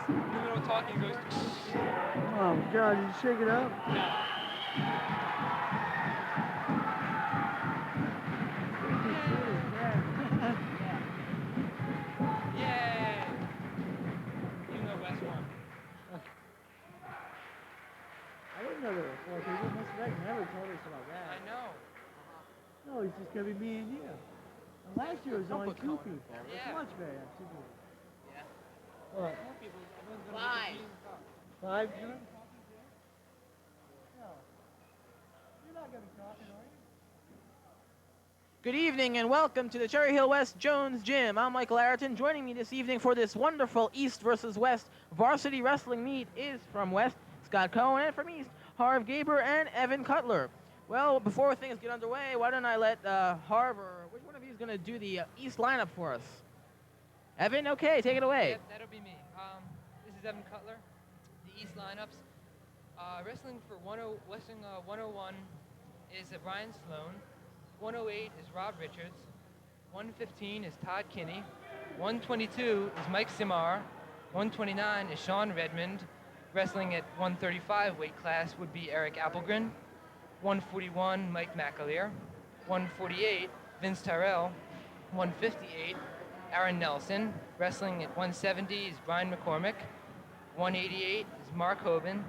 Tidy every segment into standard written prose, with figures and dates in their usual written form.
in the middle of talking goes. Oh God, did you shake it up? Yay! Even though West won. I didn't know there were four people. Mr. Beck never told us about that. I know. No, it's just gonna be me and you. And last year it was only two people. It's Yeah. much better to have two people. Yeah. What? Five. Five? No. You're not gonna be talking, are you? Good evening and welcome to the Cherry Hill West Jones Gym. I'm Michael Arrington. Joining me this evening for this wonderful East versus West varsity wrestling meet is from West, Scott Cohen, and from East, Harv Gaber and Evan Cutler. Well, before things get underway, why don't I let Harv or which one of you is going to do the East lineup for us? Evan, okay, take it away. Yep, that'll be me. This is Evan Cutler. The East lineups. Wrestling for 101 is Brian Sloan. 108 is Rob Richards. 115 is Todd Kinney. 122 is Mike Simar. 129 is Sean Redmond. Wrestling at 135 weight class would be Eric Appelgren. 141 Mike McAleer. 148 Vince Tyrell. 158 Aaron Nelson. Wrestling at 170 is Brian McCormick. 188 is Mark Hoban.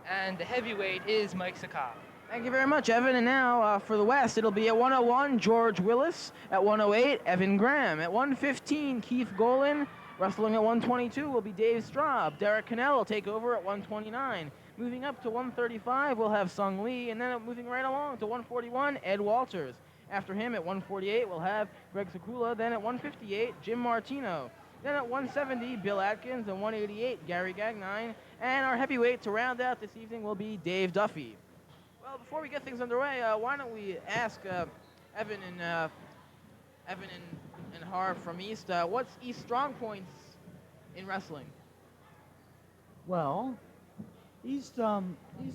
And the heavyweight is Mike Sakai. Thank you very much, Evan. And now for the West, it'll be at 101, George Willis. At 108, Evan Graham. At 115, Keith Golan. Wrestling at 122 will be Dave Straub. Derek Cannell will take over at 129. Moving up to 135, we'll have Sung Lee. And then moving right along to 141, Ed Walters. After him at 148, we'll have Greg Sakula. Then at 158, Jim Martino. Then at 170, Bill Atkins. And 188, Gary Gagnine. And our heavyweight to round out this evening will be Dave Duffy. Well, before we get things underway, why don't we ask Evan and Harv from East, what's East strong points in wrestling? Well, East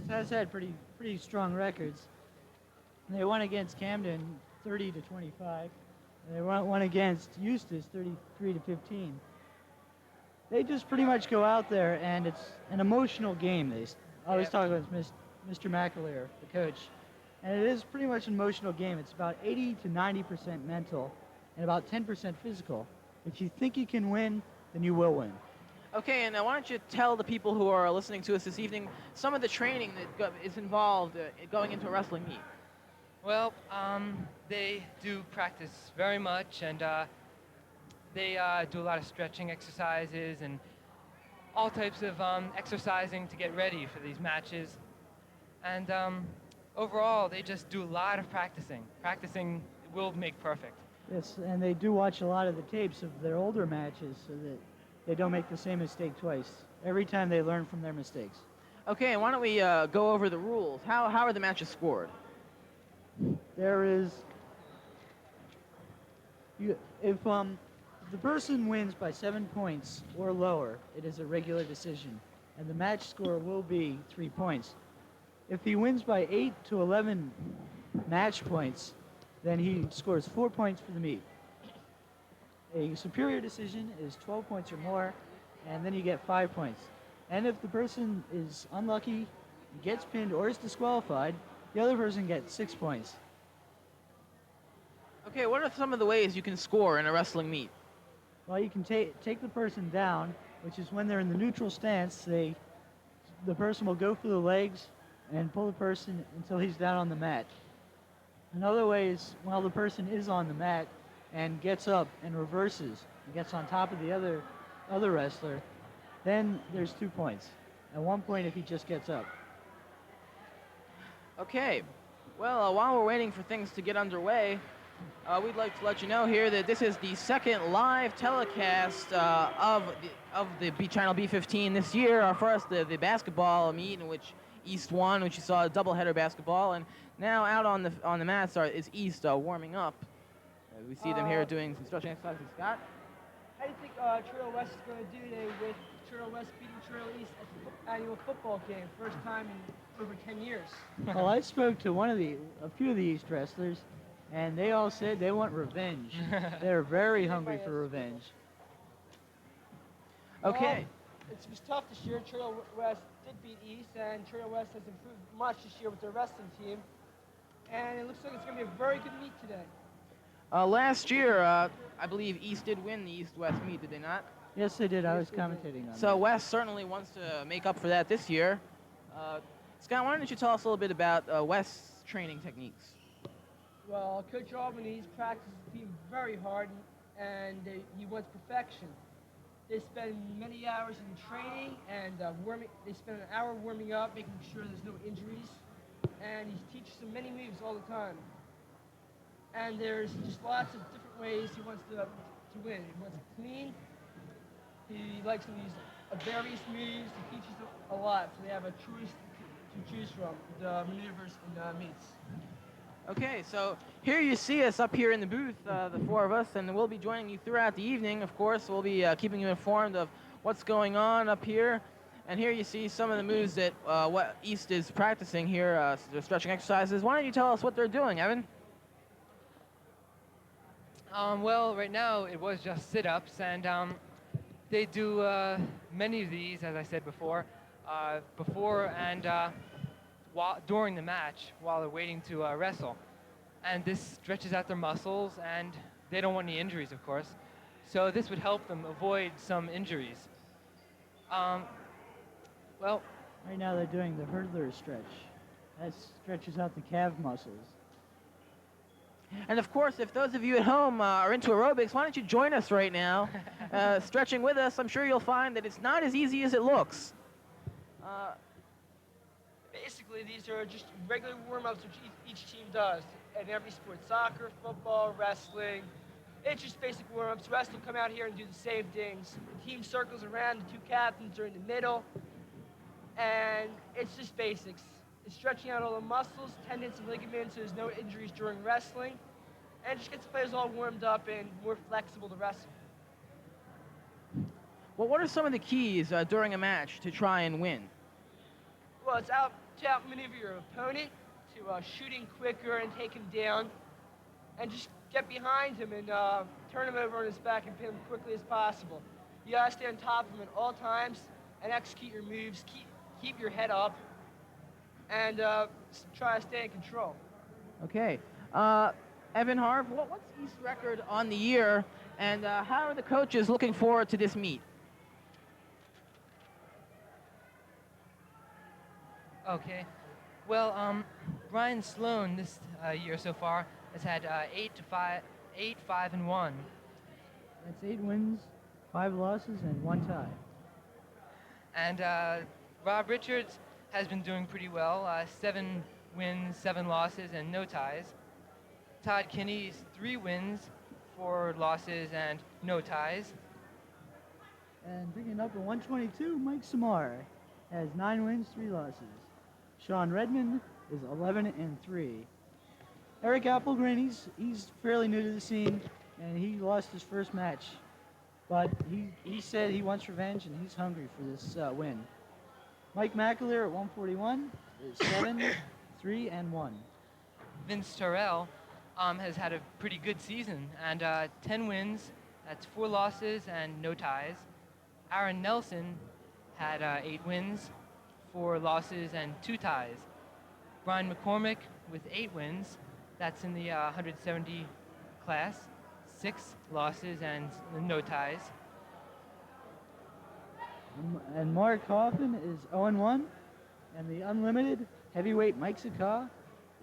has had pretty strong records. They won against Camden 30-25. They won against Eustis 33-15. They just pretty much go out there, and it's an emotional game. They always talk about Mr. McAleer, the coach. And it is pretty much an emotional game. It's about 80 to 90% mental and about 10% physical. If you think you can win, then you will win. Okay, and why don't you tell the people who are listening to us this evening some of the training that is involved going into a wrestling meet? Well, they do practice very much, and they do a lot of stretching exercises and all types of exercising to get ready for these matches. And overall, they just do a lot of practicing. Practicing will make perfect. Yes, and they do watch a lot of the tapes of their older matches so that they don't make the same mistake twice. Every time they learn from their mistakes. Okay, and why don't we go over the rules? How are the matches scored? There is, if the person wins by 7 points or lower, it is a regular decision, and the match score will be 3 points. If he wins by 8 to 11 match points, then he scores 4 points for the meet. A superior decision is 12 points or more, and then you get 5 points. And if the person is unlucky, gets pinned, or is disqualified, the other person gets 6 points. Okay, what are some of the ways you can score in a wrestling meet? Well, you can take the person down, which is when they're in the neutral stance. The person will go for the legs and pull the person until he's down on the mat. Another way is while the person is on the mat and gets up and reverses and gets on top of the other wrestler, then there's 2 points. At 1 point if he just gets up. Okay, well, while we're waiting for things to get underway, we'd like to let you know here that this is the second live telecast of the Channel B15 this year. Our first, the basketball meet in which East won, which you saw a doubleheader basketball, and now out on the mats is East warming up. We see them here doing some stretching exercises. Scott? How do you think Trail West is going to do today with Trail West beating Trail East at the annual football game? First time in over 10 years. Well, I spoke to a few of the East wrestlers, and they all said they want revenge. They're very hungry for revenge. Okay. It was tough this year. Trail West did beat East, and Trail West has improved much this year with their wrestling team. And it looks like it's going to be a very good meet today. Last year, I believe East did win the East-West meet, did they not? Yes, they did. I Yes, was they did. commentating on So that. West certainly wants to make up for that this year. Scott, why don't you tell us a little bit about West's training techniques? Well, Coach Albany's practices the team very hard, and he wants perfection. They spend many hours in training and warming. They spend an hour warming up, making sure there's no injuries, and he teaches them many moves all the time. And there's just lots of different ways he wants to win. He wants to clean. He likes to use various moves. He teaches them a lot, so they have a choice to choose from the maneuvers and meets. Okay, so here you see us up here in the booth, the four of us, and we'll be joining you throughout the evening. Of course, we'll be keeping you informed of what's going on up here. And here you see some of the moves that what East is practicing here, their stretching exercises. Why don't you tell us what they're doing, Evan? Well, right now it was just sit-ups, and they do many of these, as I said before and during the match while they're waiting to wrestle. And this stretches out their muscles, and they don't want any injuries, of course. So this would help them avoid some injuries. Um, well, Right now they're doing the hurdler stretch. That stretches out the calf muscles. And of course, if those of you at home are into aerobics, why don't you join us right now, stretching with us? I'm sure you'll find that it's not as easy as it looks. Basically, these are just regular warm-ups which each team does in every sport: soccer, football, wrestling. It's just basic warm-ups. The rest will come out here and do the same things. The team circles around, the two captains are in the middle, and it's just basics. It's stretching out all the muscles, tendons, and ligaments so there's no injuries during wrestling, and it just gets the players all warmed up and more flexible to wrestle. Well, what are some of the keys during a match to try and win? Well, it's to outmaneuver your opponent, to shooting quicker and take him down, and just get behind him and turn him over on his back and pin him quickly as possible. You gotta stay on top of him at all times and execute your moves. Keep your head up and try to stay in control. Okay. Evan Harv, what's East's record on the year, and how are the coaches looking forward to this meet? okay. Well, Brian Sloan this year so far has had 8, 5, and 1. That's 8 wins, 5 losses, and 1 tie. And Rob Richards has been doing pretty well. 7 wins, 7 losses, and no ties. Todd Kinney's 3 wins, 4 losses, and no ties. And bringing up at 122, Mike Samar has 9 wins, 3 losses. Sean Redmond is 11 and 3. Eric Applegren, he's fairly new to the scene, and he lost his first match. But he said he wants revenge, and he's hungry for this win. Mike McAleer at 141 is 7, 3, and 1. Vince Terrell has had a pretty good season, and 10 wins, that's 4 losses and no ties. Aaron Nelson had 8 wins, 4 losses, and 2 ties. Brian McCormick with 8 wins, that's in the 170 class, 6 losses and no ties. And Mark Hoffman is 0 and 1, and the unlimited heavyweight Mike Saka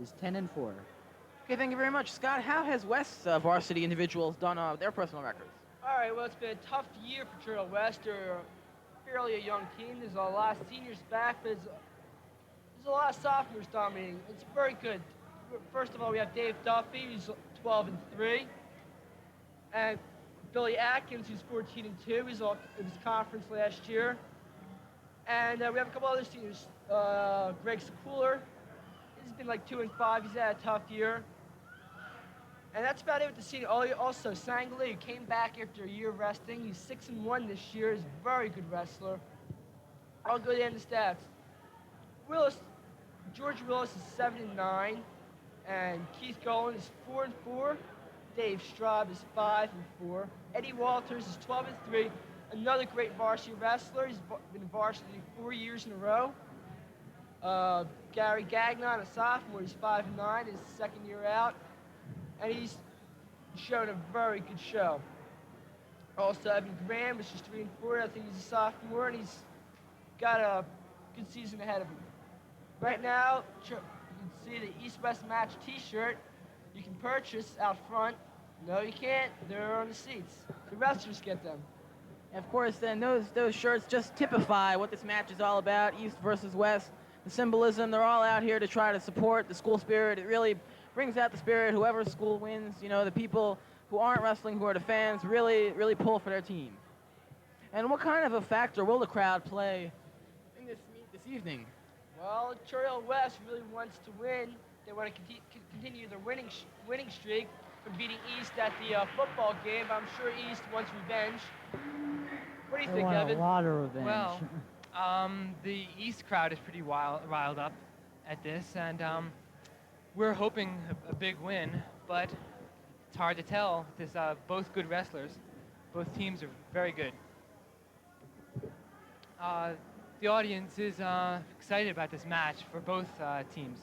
is 10 and 4. Okay, thank you very much. Scott, how has West's varsity individuals done their personal records? All right, well, it's been a tough year for Turtle West. They're fairly a young team. There's a lot of seniors back, but there's a lot of sophomores dominating. It's very good. First of all, we have Dave Duffy, who's 12 and 3, and Billy Atkins, who's 14 and 2. He's in his conference last year, and we have a couple other seniors. Greg Sekuler, he's been like 2 and 5. He's had a tough year, and that's about it with the senior. Also, Sangley, who came back after a year of resting. He's 6 and 1 this year. He's a very good wrestler. I'll go down the stats. George Willis is 7 and 9. And Keith Golan is 4 and 4. Dave Straub is 5 and 4. Eddie Walters is 12 and 3. another great varsity wrestler. He's been varsity 4 years in a row. Gary Gagnon, a sophomore, he's 5'9", his second year out, and he's shown a very good show. Also, Evan Graham is just 3 and 4. I think he's a sophomore, and he's got a good season ahead of him. Right now, you can see the East-West match T-shirt you can purchase out front. No, you can't. They're on the seats. The wrestlers get them. And of course, then those shirts just typify what this match is all about, East versus West. The symbolism, they're all out here to try to support the school spirit. It really brings out the spirit. Whoever school wins, you know, the people who aren't wrestling, who are the fans, really pull for their team. And what kind of a factor will the crowd play in this meet this evening? Well, Trail West really wants to win. They want to continue their winning streak from beating East at the football game. I'm sure East wants revenge. What do you They think, want Evan? a lot of revenge. Well, the East crowd is pretty riled up at this, and we're hoping a big win, but it's hard to tell. This both good wrestlers, both teams are very good. The audience is excited about this match for both teams.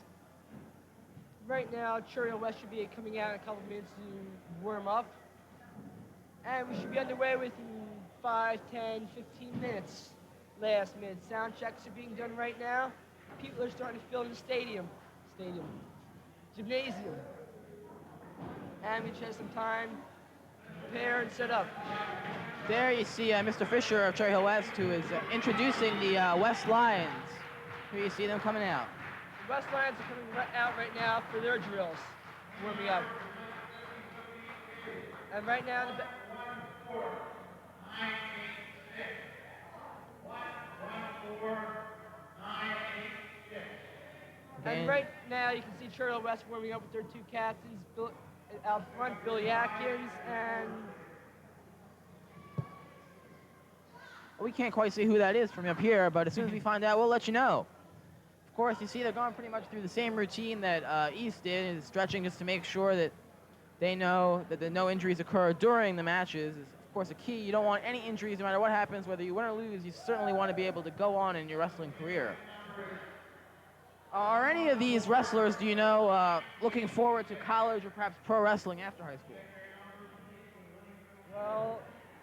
Right now, Trail West should be coming out in a couple minutes to warm up. And we should be underway within 5, 10, 15 minutes. Last minute sound checks are being done right now. People are starting to fill in the gymnasium. And we just have some time to prepare and set up. There you see Mr. Fisher of Cherry Hill West, who is introducing the West Lions. Here you see them coming out. The West Lions are coming out right now for their drills, warming up. And right now, and right now you can see Cherry West warming up with their two captains, out front, Billy Atkins and... We can't quite see who that is from up here, but as soon as we find out, we'll let you know. Of course, you see they're going pretty much through the same routine that East did, is stretching just to make sure that they know that no injuries occur during the matches. Is of course a key. You don't want any injuries no matter what happens, whether you win or lose. You certainly want to be able to go on in your wrestling career. Are any of these wrestlers, do you know, looking forward to college or perhaps pro wrestling after high school? Well,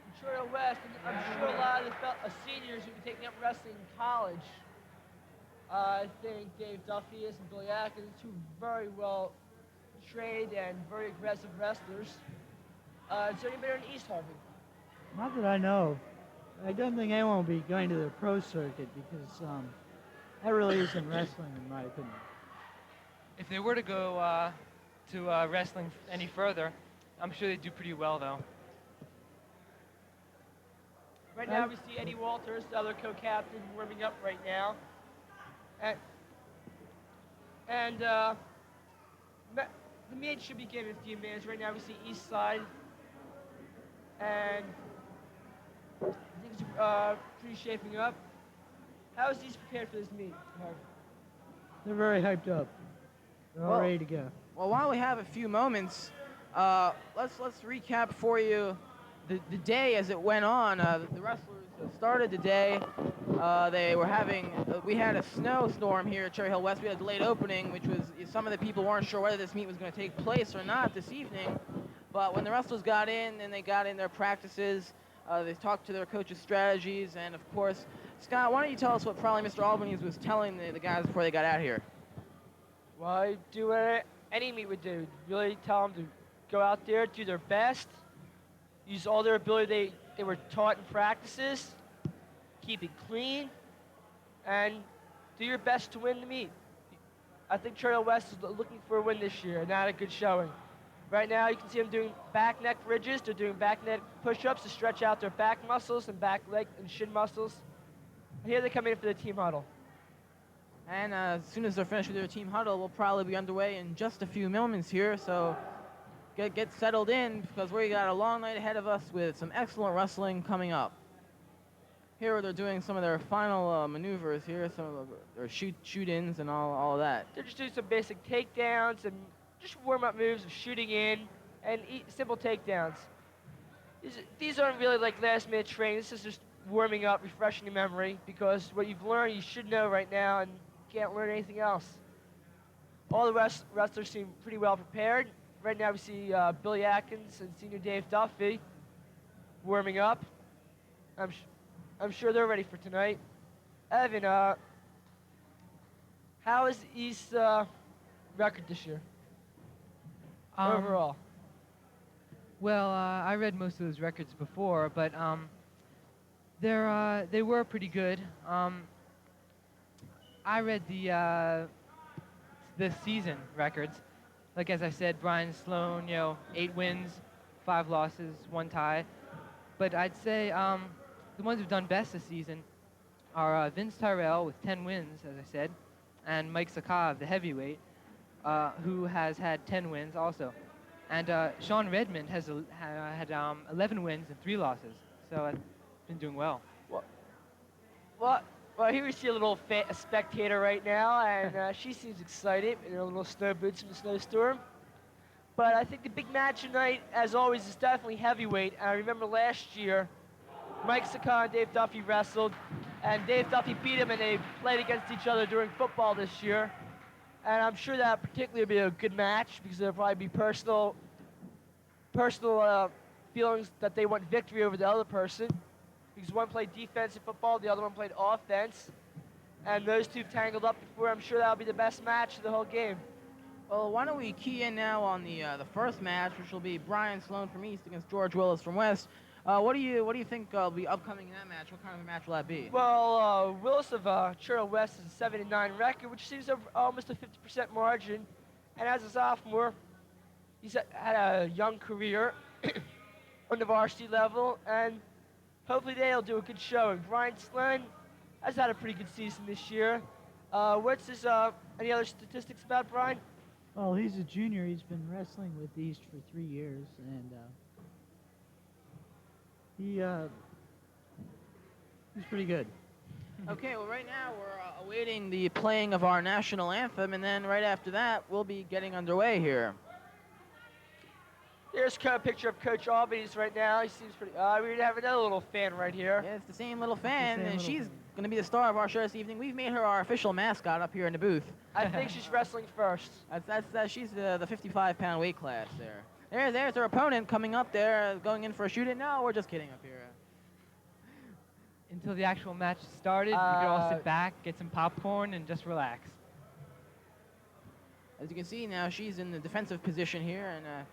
in Trail West, I'm sure a lot of the seniors will be taking up wrestling in college. I think Dave Duffy and Billy Atkins, two very well trained and very aggressive wrestlers. Is there anybody in East Harvey? Not that I know. I don't think anyone will be going to the pro circuit because that really isn't wrestling, in my opinion. If they were to go to wrestling any further, I'm sure they'd do pretty well, though. Right now we see Eddie Walters, the other co-captain, warming up right now. And the meet should begin in a few minutes. Right now we see East Side. And things are pretty shaping up. How is East prepared for this meet, Harvey? They're very hyped up. They're all ready to go. Well, while we have a few moments, let's recap for you the day as it went on. The wrestlers started the day. We had a snowstorm here at Cherry Hill West. We had a delayed opening, which was some of the people weren't sure whether this meet was going to take place or not this evening. But when the wrestlers got in and they got in their practices, they talked to their coaches' strategies, and of course, Scott, why don't you tell us what probably Mr. Albanese was telling the guys before they got out here? Well, I do what any meet would do. Really tell them to go out there, do their best, use all their ability they were taught in practices, keep it clean, and do your best to win the meet. I think Trail West is looking for a win this year, not a good showing. Right now, you can see them doing back neck ridges. They're doing back neck push-ups to stretch out their back muscles and back leg and shin muscles. And here they come in for the team huddle. And as soon as they're finished with their team huddle, we'll probably be underway in just a few moments here. So get settled in because we got a long night ahead of us with some excellent wrestling coming up. Here they're doing some of their final maneuvers here, some of their shoot-ins and all of that. They're just doing some basic takedowns and just warm-up moves of shooting in and simple takedowns. These aren't really like last minute training. This is just warming up, refreshing your memory, because what you've learned you should know right now and can't learn anything else. All the wrestlers seem pretty well prepared. Right now we see Billy Atkins and Senior Dave Duffy warming up. I'm sure they're ready for tonight. Evan, how is the East record this year overall? Well, I read most of those records before, but they were pretty good. I read the season records. Like as I said, Brian Sloan, 8 wins, 5 losses, 1 tie. But I'd say the ones who've done best this season are Vince Tyrell with 10 wins, as I said, and Mike Sakov, the heavyweight, who has had 10 wins also. And Sean Redmond has had 11 wins and 3 losses, so I've been doing well. Well, well, here we see a little a spectator right now, and she seems excited in her little snow boots from the snowstorm. But I think the big match tonight, as always, is definitely heavyweight. And I remember last year, Mike Sakar and Dave Duffy wrestled, and Dave Duffy beat him, and they played against each other during football this year. And I'm sure that particularly will be a good match because there'll probably be personal feelings that they want victory over the other person. Because one played defense in football, the other one played offense. And those two tangled up before. I'm sure that'll be the best match of the whole game. Well, why don't we key in now on the first match, which will be Brian Sloan from East against George Willis from West. What do you think will be upcoming in that match? What kind of a match will that be? Well, Willis of Churchill West is a 7-9 record, which seems almost a 50% margin. And as a sophomore, he's had a young career on the varsity level, and hopefully they'll do a good showing. Brian Sloan has had a pretty good season this year. What's his any other statistics about Brian? Well, he's a junior. He's been wrestling with East for 3 years, and he's pretty good. Okay, well, right now we're awaiting the playing of our national anthem, and then right after that, we'll be getting underway here. Here's a picture of Coach Albanese right now. He seems pretty. We have another little fan right here. Yeah, it's the same little fan, and she's going to be the star of our show this evening. We've made her our official mascot up here in the booth. I think she's wrestling first. She's the 55-pound weight class there. There's her opponent coming up there, going in for a shoot-in. No, we're just kidding up here. Until the actual match started, you could all sit back, get some popcorn, and just relax. As you can see now, she's in the defensive position here, and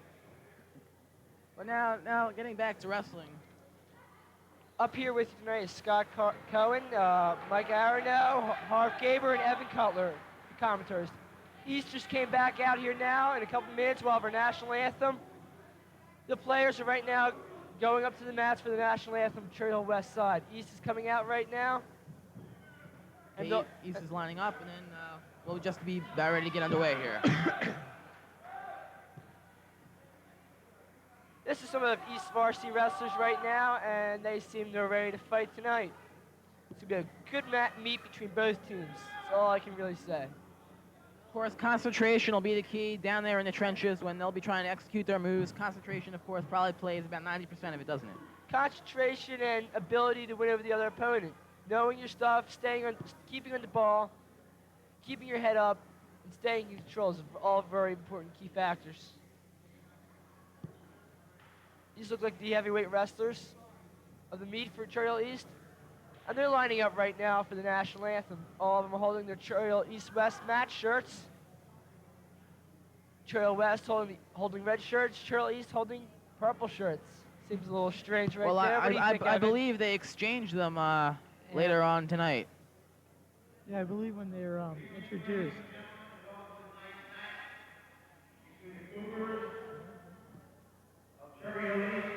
but now getting back to wrestling. Up here with you tonight is Scott Cohen, Mike Aronow, Harv Gaber, and Evan Cutler, the commentators. East just came back out here now. In a couple minutes, we'll have our national anthem. The players are right now going up to the mats for the national anthem, Churchill West Side. East is coming out right now. And East is lining up, and then we'll just be about ready to get underway here. This is some of the East varsity wrestlers right now, and they seem they're ready to fight tonight. It's going to be a good meet between both teams. That's all I can really say. Of course, concentration will be the key down there in the trenches when they'll be trying to execute their moves. Concentration, of course, probably plays about 90% of it, doesn't it? Concentration and ability to win over the other opponent. Knowing your stuff, keeping on the ball, keeping your head up, and staying in control is all very important key factors. These look like the heavyweight wrestlers of the meet for Churchill East. And they're lining up right now for the national anthem. All of them are holding their Churchill East-West match shirts. Churchill West holding red shirts, Churchill East holding purple shirts. Seems a little strange right there. What do you think, I Evan? believe they exchanged them later on tonight. Yeah, I believe when they're introduced.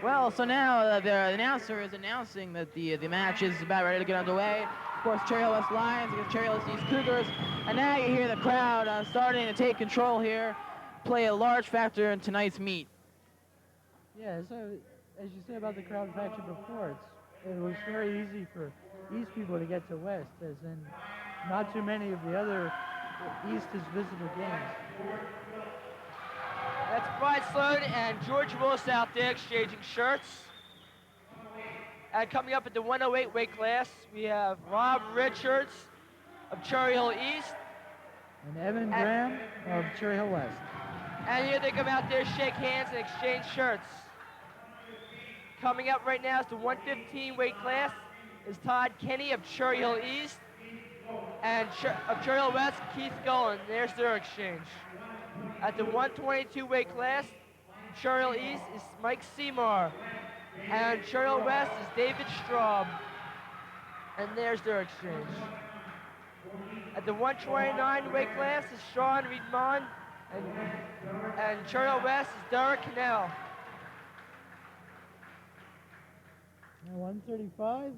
Well, so now the announcer is announcing that the match is about ready to get underway. Of course, Churchill West Lions against Churchill East Cougars. And now you hear the crowd starting to take control here, play a large factor in tonight's meet. Yeah, so as you said about the crowd factor before, it was very easy for East people to get to West, as in not too many of the other East is visible games. That's Brian Sloan and George Willis out there exchanging shirts. And coming up at the 108 weight class, we have Rob Richards of Cherry Hill East. And Evan Graham of Cherry Hill West. And here they come out there, shake hands, and exchange shirts. Coming up right now is the 115 weight class is Todd Kenny of Cherry Hill East. And of Cherry Hill West, Keith Golan. There's their exchange. At the 122 weight class, Cherry Hill East is Mike Seymour. And Cherry Hill West is David Straub. And there's their exchange. At the 129 weight class is Sean Riedmond. And Cherry Hill West is Derek Cannell. Now 135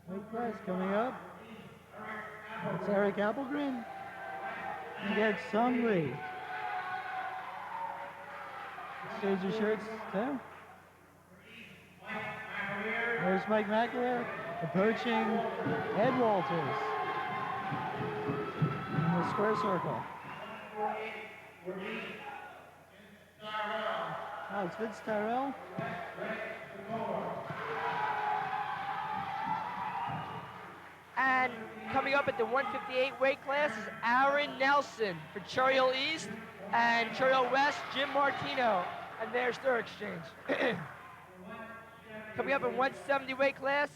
weight class coming up. It's Eric Applegren against Sung Lee. Exchange your shirts too. There's Mike McAleer approaching Ed Walters in the square circle. Oh, it's Vince Tyrell. And coming up at the 158 weight class is Aaron Nelson for Cherry Hill East and Cherry Hill West, Jim Martino. And there's their exchange. Coming up in 170 weight class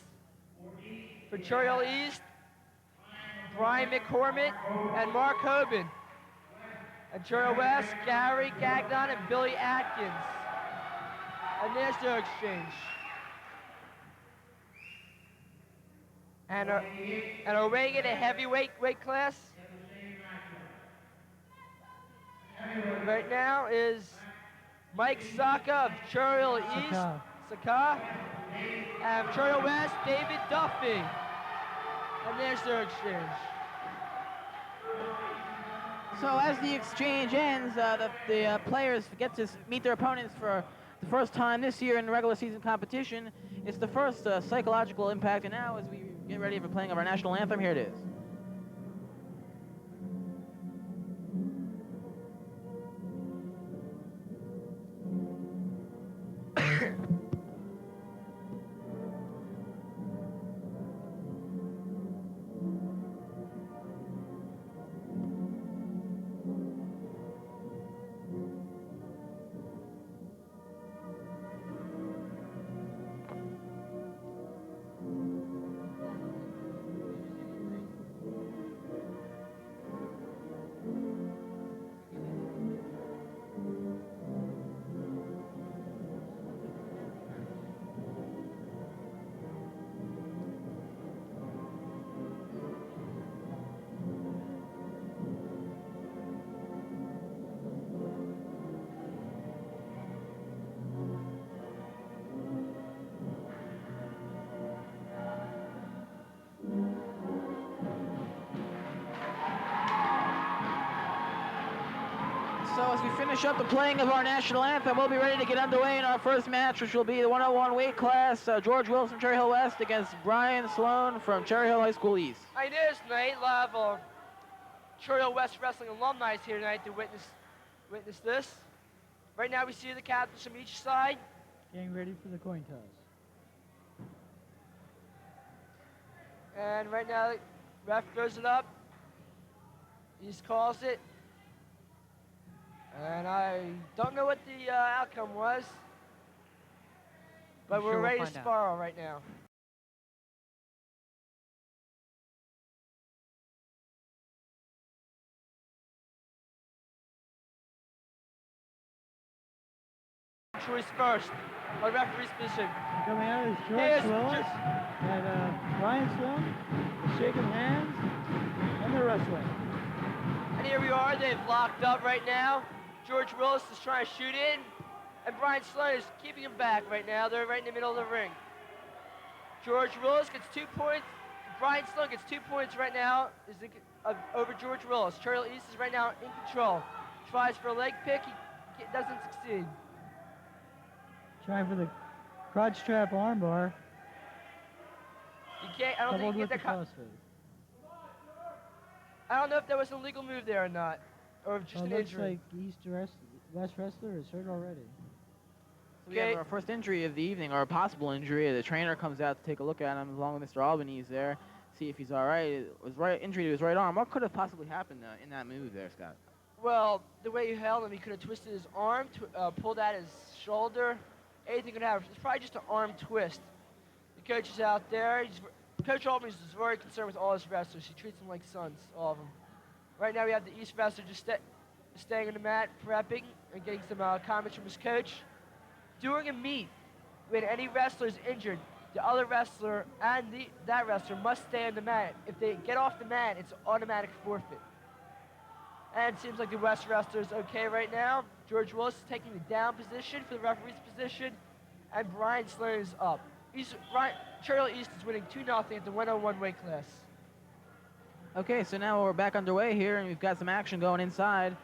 for Cherry Hill East, Brian McCormick and Mark Hoban. And Cherry Hill West, Gary Gagnon and Billy Atkins. And there's their exchange. And our weighing in a heavyweight weight class right now is Mike Saka of Cherry Hill East, Saka, and Cherry Hill West, David Duffy. And there's their exchange. So as the exchange ends, the players get to meet their opponents for the first time this year in the regular season competition. It's the first psychological impact, and now as we get ready for playing of our national anthem, here it is. So as we finish up the playing of our national anthem, we'll be ready to get underway in our first match, which will be the 101 weight class. George Willis from Cherry Hill West against Brian Sloan from Cherry Hill High School East. Hi, it is tonight. A lot of Cherry Hill West Wrestling alumni here tonight to witness this. Right now we see the captains from each side. Getting ready for the coin toss. And right now the ref throws it up. He just calls it. And I don't know what the outcome was, but we're ready to spar right now. Choice first, my referee's position. Coming out is George Willis and Brian Sloan. They're shaking hands and they're wrestling. And here we are, they've locked up right now. George Willis is trying to shoot in, and Brian Sloan is keeping him back right now. They're right in the middle of the ring. George Willis gets 2 points. Brian Sloan gets 2 points right now over George Willis. Cherry Hill East is right now in control. Tries for a leg pick, he doesn't succeed. Trying for the crotch trap armbar. You can't, I don't think you can get that. I don't know if that was a legal move there or not, or just an looks injury. like West Wrestler is hurt already. So we have our first injury of the evening, or a possible injury. The trainer comes out to take a look at him along with Mr. Albanese there, see if he's all right. It was injury to his right arm. What could have possibly happened in that move there, Scott? Well, the way you held him, he could have twisted his arm, pulled out his shoulder. Anything could happen. It's probably just an arm twist. The coach is out there. Coach Albanese is very concerned with all his wrestlers. He treats them like sons, all of them. Right now we have the East wrestler just staying on the mat, prepping, and getting some comments from his coach. During a meet, when any wrestler is injured, the other wrestler and that wrestler must stay on the mat. If they get off the mat, it's automatic forfeit. And it seems like the West wrestler is okay right now. George Willis is taking the down position for the referee's position, and Brian Sloan is up. Cheryl East is winning 2-0 at the 101 weight class. Okay, so now we're back underway here, and we've got some action going inside.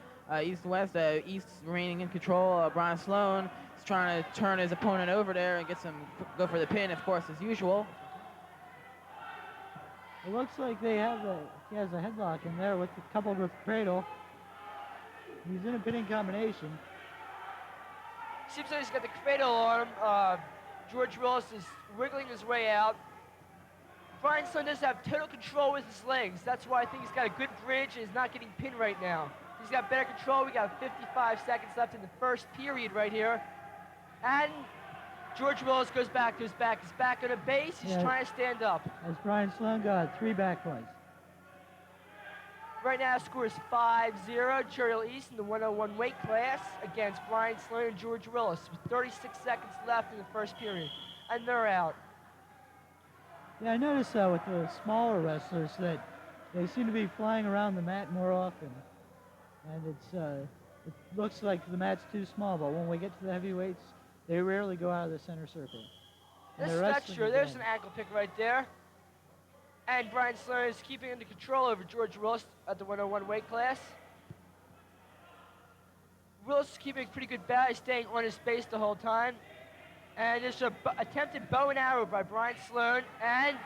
East and West. East remaining in control. Brian Sloan is trying to turn his opponent over there and go for the pin, of course, as usual. It looks like he has a headlock in there coupled with the cradle. He's in a pinning combination. Seems like he's got the cradle on him. George Willis is wiggling his way out. Brian Sloan does have total control with his legs. That's why I think he's got a good bridge and is not getting pinned right now. He's got better control. We got 55 seconds left in the first period right here. And George Willis goes back to his back. He's back on a base. He's trying to stand up. As Brian Sloan got 3 back points. Right now, the score is 5-0. Cheryl East in the 101 weight class against Brian Sloan and George Willis with 36 seconds left in the first period. And they're out. Yeah, I noticed with the smaller wrestlers that they seem to be flying around the mat more often. And it looks like the mat's too small, but when we get to the heavyweights, they rarely go out of the center circle. That's true. There's an ankle pick right there. And Brian Sloan is keeping under control over George Willis at the 101 weight class. Willis is keeping a pretty good bat. He's staying on his base the whole time. And there's an attempted bow and arrow by Brian Sloan. And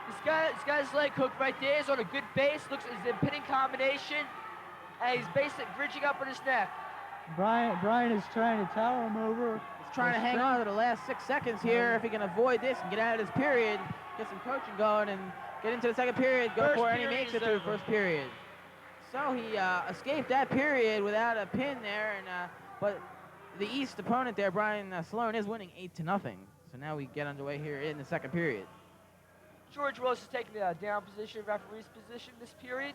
he's got his leg hooked right there. He's on a good base. Looks like he's in pinning combination. And he's basically bridging up on his neck. Brian is trying to tower him over. He's trying to hang on to the last 6 seconds here if he can avoid this and get out of this period, get some coaching going, and get into the second period, go for it, and he makes it through the first period. So he escaped that period without a pin there, but the East opponent there, Brian Sloan, is winning 8-0. So now we get underway here in the second period. George Willis is taking the down position, referee's position this period.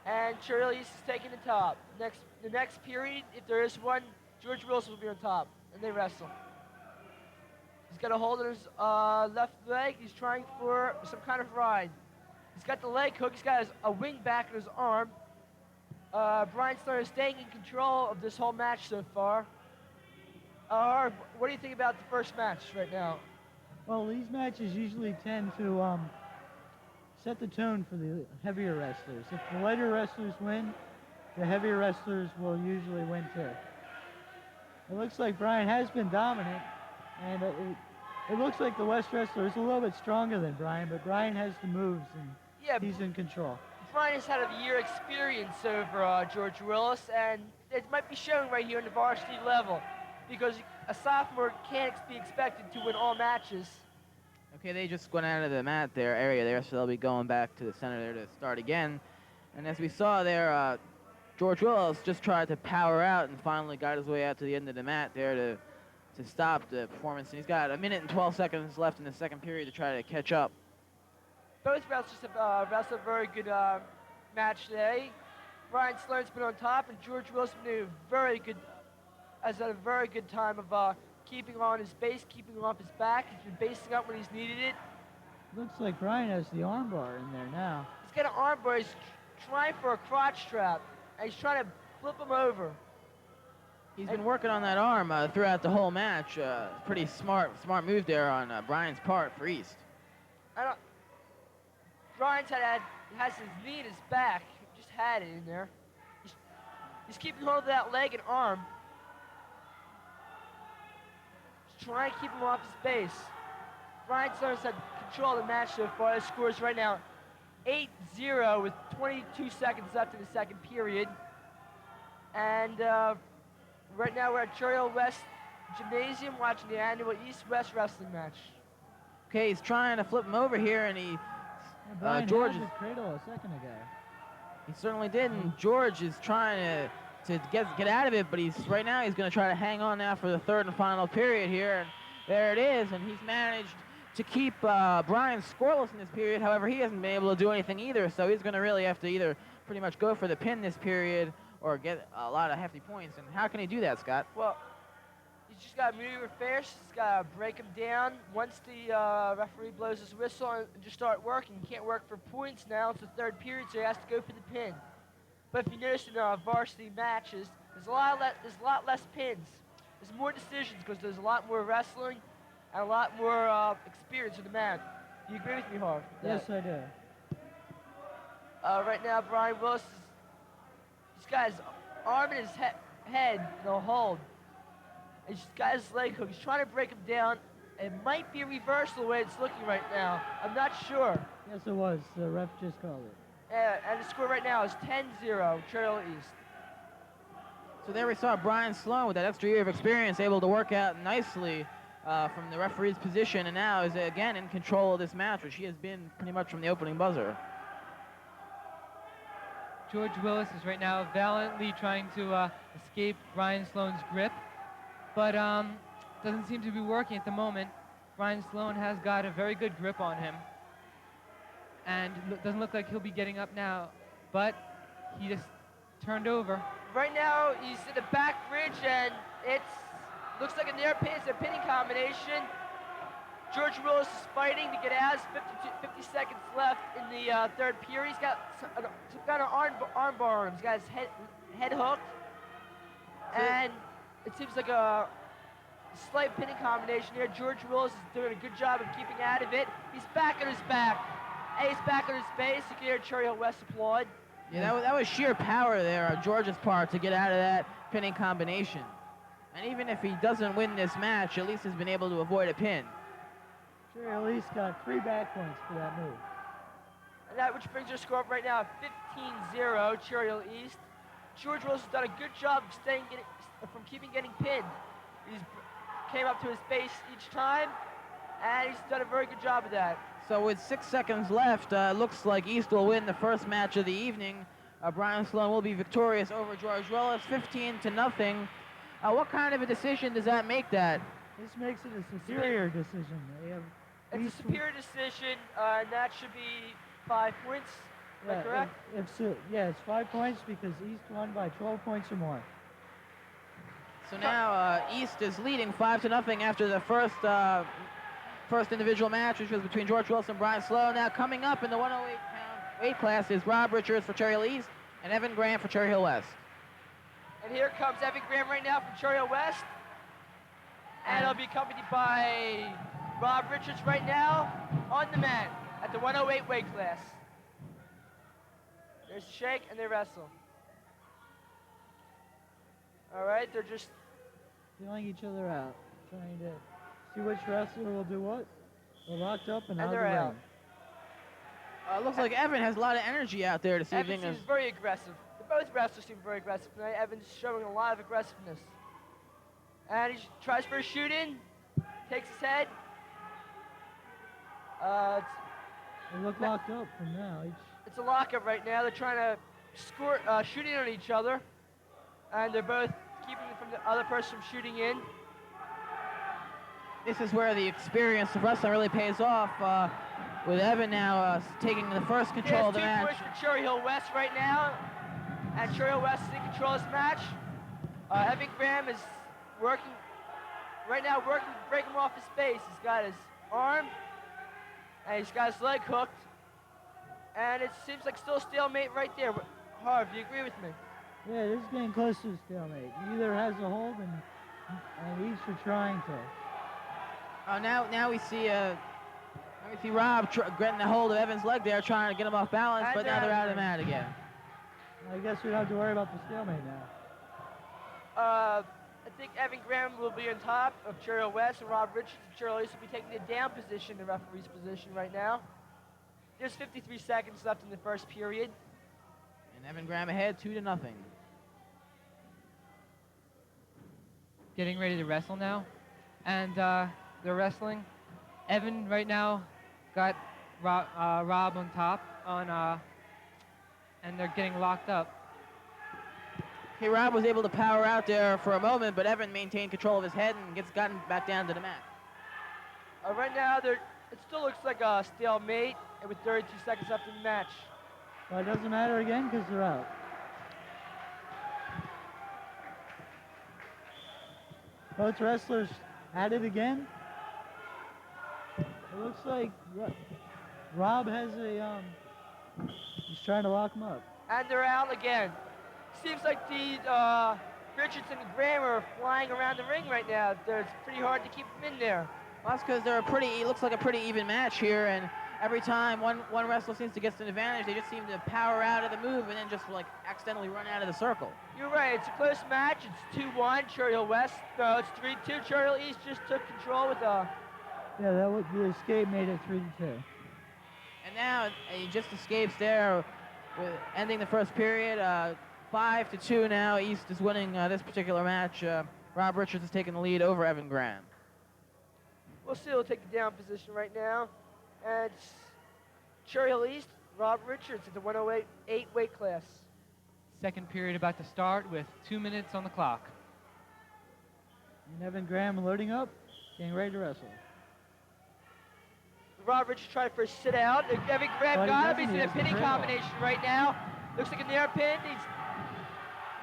And Cheryl East is taking the top. The next period, if there is one, George Willis will be on top, and they wrestle. He's got a hold of his left leg. He's trying for some kind of ride. He's got the leg hook. He's got a wing back in his arm. Brian Sloan is staying in control of this whole match so far. What do you think about the first match right now? Well, these matches usually tend to set the tone for the heavier wrestlers. If the lighter wrestlers win, the heavier wrestlers will usually win too. It looks like Brian has been dominant, and it looks like the West wrestler is a little bit stronger than Brian, but Brian has the moves, and he's in control. Brian has had a year experience over George Willis, and it might be showing right here on the varsity level, because a sophomore can't be expected to win all matches. Okay, they just went out of the mat area there, so they'll be going back to the center there to start again. And as we saw there, George Willis just tried to power out and finally got his way out to the end of the mat there to stop the performance. And he's got 1 minute and 12 seconds left in the second period to try to catch up. Both wrestlers have wrestled a very good match today. Brian Sloan's been on top, and George Willis has had a very good time of keeping on his base, keeping off his back. He's been basing up when he's needed it. Looks like Brian has the armbar in there now. He's got an armbar. He's trying for a crotch trap, and he's trying to flip him over. He's been working on that arm throughout the whole match. Pretty smart move there on Brian's part for East. Brian's has his knee in his back. He just had it in there. He's keeping hold of that leg and arm. He's trying to keep him off his base. Brian Sloan's had control of the match so far. The score is right now 8-0 with 22 seconds left in the second period. And right now we're at Cheryl gymnasium watching the annual East-West wrestling match. Okay, he's trying to flip him over here, and Yeah, Brian George had is, the cradle a second ago. he certainly did, and George is trying to get out of it, but right now he's going to try to hang on now for the third and final period here, and there it is, and he's managed to keep Brian scoreless in this period. However, he hasn't been able to do anything either, so he's going to really have to either pretty much go for the pin this period or get a lot of hefty points. And how can he do that, Scott? Well, he's just got to maneuver fast. He's got to break him down. Once the referee blows his whistle and just start working, he can't work for points now. It's the third period, so he has to go for the pin. But if you notice in varsity matches, there's a lot less pins. There's more decisions because there's a lot more wrestling and a lot more experience in the mat. Do you agree with me, Harv? Yes, I do. Right now, Brian Willis he's got his arm in his head in a hold. He's got his leg hook. He's trying to break him down. It might be a reversal the way it's looking right now. I'm not sure. Yes, it was. The ref just called it. And the score right now is 10-0, Trail East. So there we saw Brian Sloan with that extra year of experience able to work out nicely from the referee's position, and now is again in control of this match, which he has been pretty much from the opening buzzer. George Willis is right now valiantly trying to escape Brian Sloan's grip, but doesn't seem to be working at the moment. Brian Sloan has got a very good grip on him, and doesn't look like he'll be getting up now, but he just turned over. Right now, he's in the back bridge, and it looks like a near pin. It's a pinning combination. George Willis is fighting to get out. 50 seconds left in the third period. He's got some kind of arm bar on him. He's got his head hooked, and it seems like a slight pinning combination here. George Willis is doing a good job of keeping out of it. He's back on his back. And he's back on his base. You can hear Cherry Hill West applaud. Yeah, that was sheer power there on George's part to get out of that pinning combination. And even if he doesn't win this match, at least he's been able to avoid a pin. Sure, at least got 3 back points for that move. And that which brings our score up right now 15-0, Cherry Hill East. George Willis has done a good job of from getting pinned. He's came up to his base each time, and he's done a very good job of that. So with 6 seconds left, looks like East will win the first match of the evening. Brian Sloan will be victorious over George Willis, 15-0. What kind of a decision does that make that? This makes it a superior decision. They have It's a superior decision, and that should be 5 points. Is that correct? It's 5 points because East won by 12 points or more. So now East is leading 5-0 after the first individual match, which was between George Willis and Brian Sloan. Now coming up in the 108-pound weight class is Rob Richards for Cherry Hill East and Evan Graham for Cherry Hill West. And here comes Evan Graham right now from Cherry Hill West. And he'll be accompanied by Rob Richards right now on the mat at the 108 weight class. There's a shake and they wrestle. All right, they're just Feeling each other out, trying to see which wrestler will do what. They're locked up and out of the they're out. ring. Looks like Evan has a lot of energy out there this Evan evening. seems very aggressive. Both wrestlers seem very aggressive tonight. Evan's showing a lot of aggressiveness. And he tries for a shoot-in, takes his head. They look locked up from now. It's a lockup right now. They're trying to shoot in on each other. And they're both keeping from the other person from shooting in. This is where the experience of wrestling really pays off. With Evan now taking the first control of the match. 2 points for Cherry Hill West right now. And Cherry Hill West is in control of this match. Evan Graham is working to break him off his base. He's got his arm, and he's got his leg hooked. And it seems like still a stalemate right there. Harv, do you agree with me? Yeah, this is getting close to a stalemate. Neither has a hold, and each are trying to. Now we see Rob getting a hold of Evan's leg there, trying to get him off balance, but now they're out of the mat again. I guess we don't have to worry about the stalemate now. I think Evan Graham will be on top of Cherry Hill West, and Rob Richards of Cherry Hill East will be taking the down position, the referee's position right now. There's 53 seconds left in the first period. And Evan Graham ahead 2-0. getting ready to wrestle now, and they're wrestling. Evan right now got Rob on top and they're getting locked up. Okay, Rob was able to power out there for a moment, but Evan maintained control of his head and gets gotten back down to the mat. Right now, it still looks like a stalemate, and with 32 seconds left in the match. Well, it doesn't matter again because they're out. Both wrestlers at it again. It looks like Rob has he's trying to lock him up. And they're out again. Seems like the Richardson and Graham are flying around the ring right now. It's pretty hard to keep them in there. Well, that's because it looks like a pretty even match here, and every time one wrestler seems to get an advantage, they just seem to power out of the move and then just like accidentally run out of the circle. You're right, it's a close match. It's 2-1, Cherry Hill West. No, it's 3-2. Cherry Hill East just took control with Yeah, the escape made it 3-2. And now he just escapes there, with ending the first period. 5-2 now. East is winning this particular match. Rob Richards is taking the lead over Evan Graham. We'll see who'll take the down position right now. And it's Cherry Hill East, Rob Richards at the 108 weight class. Second period about to start with 2 minutes on the clock. And Evan Graham loading up, getting ready to wrestle. Rob Richards trying for a sit out. Evan Graham got him. He's in a pinning combination right now. Looks like a near pin.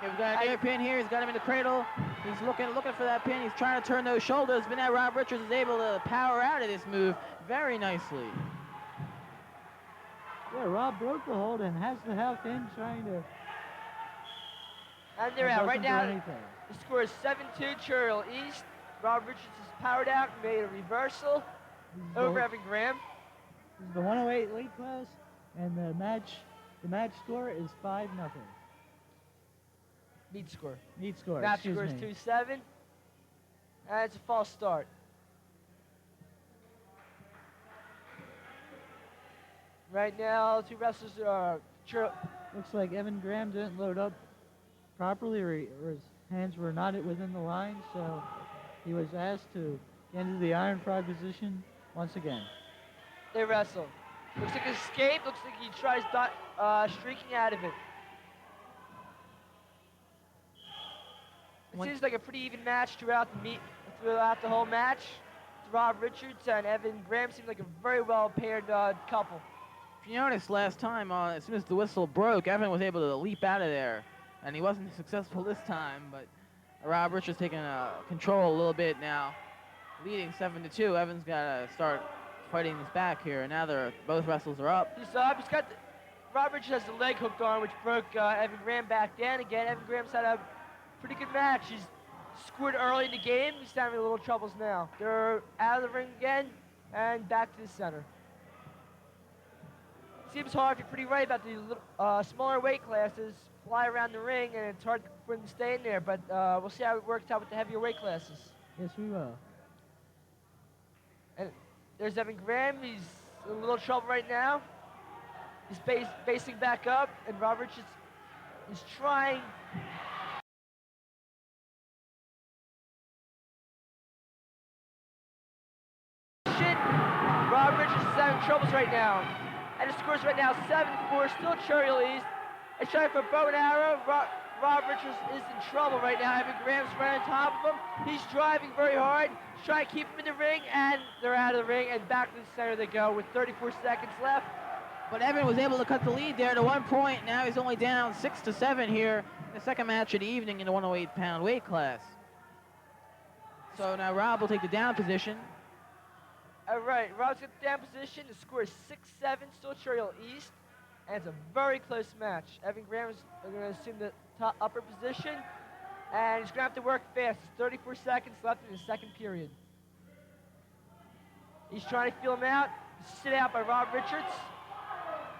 We've got an air pin here. He's got him in the cradle. He's looking for that pin. He's trying to turn those shoulders, but now Rob Richards is able to power out of this move very nicely. Yeah, Rob broke the hold and has the half in trying to... And they're out. Right now, the score is 7-2 Cherry Hill East. Rob Richards has powered out and made a reversal over Evan Graham. This is the 108 weight class, and the match score is 5-0. Meet score. Meet score. Match score is 2-7. And it's a false start. Right now, two wrestlers are... Looks like Evan Graham didn't load up properly, or his hands were not within the line, so he was asked to get into the iron frog position once again. They wrestle. Looks like an escape. Looks like he tries streaking out of it. It seems like a pretty even match throughout the whole match. Rob Richards and Evan Graham seem like a very well paired couple. If you noticed last time, as soon as the whistle broke, Evan was able to leap out of there, and he wasn't successful this time. But Rob Richards taking control a little bit now, leading 7-2. Evan's got to start fighting his back here, and now both wrestlers are up. He's up. He's got Rob Richards has the leg hooked on, which broke Evan Graham back down again. Evan Graham's had a pretty good match. He's scored early in the game. He's having a little troubles now. They're out of the ring again and back to the center. Seems hard. You're pretty right about the smaller weight classes. Fly around the ring, and it's hard for them to stay in there. But we'll see how it works out with the heavier weight classes. Yes, we will. And there's Evan Graham. He's in a little trouble right now. He's basing back up, and Rob Richards is trying. Rob Richards is having troubles right now. And the score's right now 7-4, still Cherry Hill East. It's trying for a bow and arrow. Rob Richards is in trouble right now. Evan Graham's right on top of him. He's driving very hard. He's trying to keep him in the ring, and they're out of the ring, and back to the center they go with 34 seconds left. But Evan was able to cut the lead there to 1 point. Now he's only down 6-7 here in the second match of the evening in the 108-pound weight class. So now Rob will take the down position. All right, Rob's got the down position. The score is 6-7, still Cherry Hill East, and it's a very close match. Evan Graham is going to assume the top upper position, and he's going to have to work fast. There's 34 seconds left in the second period. He's trying to feel him out. Sit out by Rob Richards.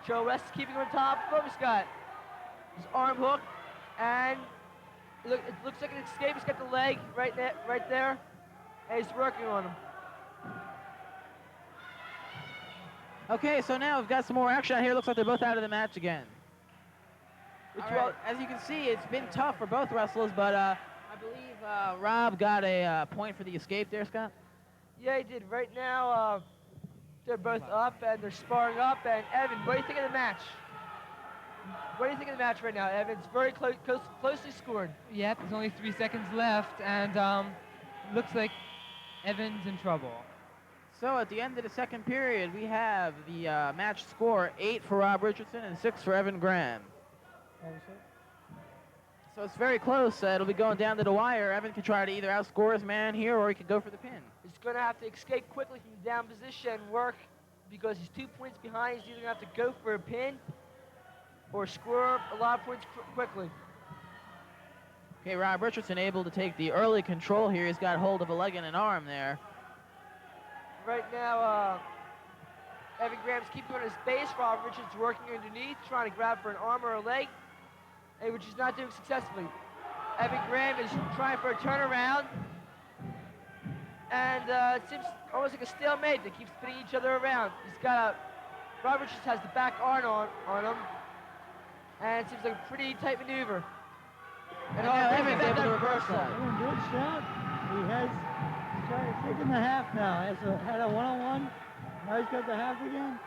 Joe West is keeping him on top of him. He's got his arm hook, and it looks like an escape. He's got the leg right there, and he's working on him. Okay, so now we've got some more action out here. Looks like they're both out of the match again. All right, as you can see, it's been tough for both wrestlers, but I believe Rob got a point for the escape there, Scott. Yeah, he did. Right now, they're both up and they're sparring up. And Evan, what do you think of the match? What do you think of the match right now, Evan? It's very closely scored. Yep, there's only 3 seconds left, and looks like Evan's in trouble. So at the end of the second period, we have the match score 8 for Rob Richardson and 6 for Evan Graham. So it's very close. It'll be going down to the wire. Evan can try to either outscore his man here or he can go for the pin. He's going to have to escape quickly from the down position and work because he's 2 points behind. He's either going to have to go for a pin or score a lot of points quickly. Okay, Rob Richardson able to take the early control here. He's got hold of a leg and an arm there. Right now, Evan Graham's keeping on his base. Rob Richards working underneath, trying to grab for an arm or a leg, which he's not doing successfully. Evan Graham is trying for a turnaround, and it seems almost like a stalemate. They keep spinning each other around. Rob Richards has the back arm on him, and it seems like a pretty tight maneuver. And Evan's able to reverse that. Evan, good shot. He has taken the half now. Had a one-on-one. Now he's got the half again.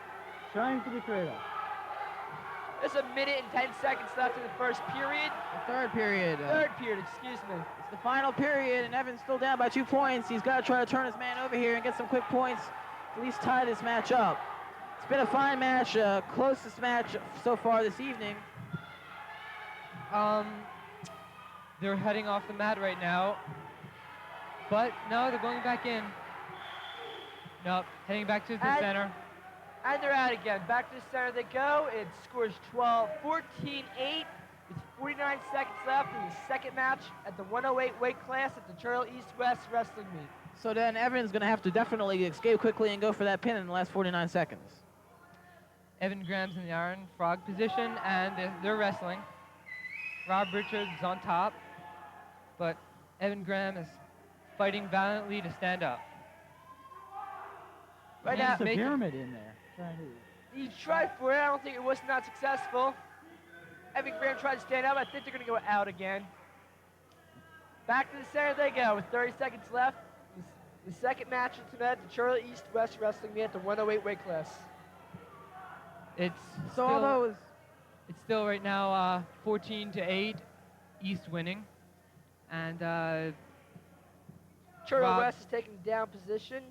Trying for the cradle. There's a minute and 10 seconds left in the first period. The third period. Third period, excuse me. It's the final period, and Evan's still down by 2 points. He's got to try to turn his man over here and get some quick points, at least tie this match up. It's been a fine match, closest match so far this evening. They're heading off the mat right now. But no, they're going back in. Nope, heading back to the center. And they're out again. Back to the center they go. It scores 14-8 with 49 seconds left in the second match at the 108 weight class at the Churchill East-West Wrestling Meet. So then Evan's going to have to definitely escape quickly and go for that pin in the last 49 seconds. Evan Graham's in the Iron Frog position, and they're wrestling. Rob Richards is on top, but Evan Graham is fighting valiantly to stand up. Right There's now, a pyramid in there. he tried for it. I don't think it was not successful. Evan Graham tried to stand up. I think they're going to go out again. Back to the center they go with 30 seconds left. The second match of tonight at the Churchill East-West Wrestling Meet at the 108 weight class. It's still right now 14-8, East winning, and Churchill West is taking down position.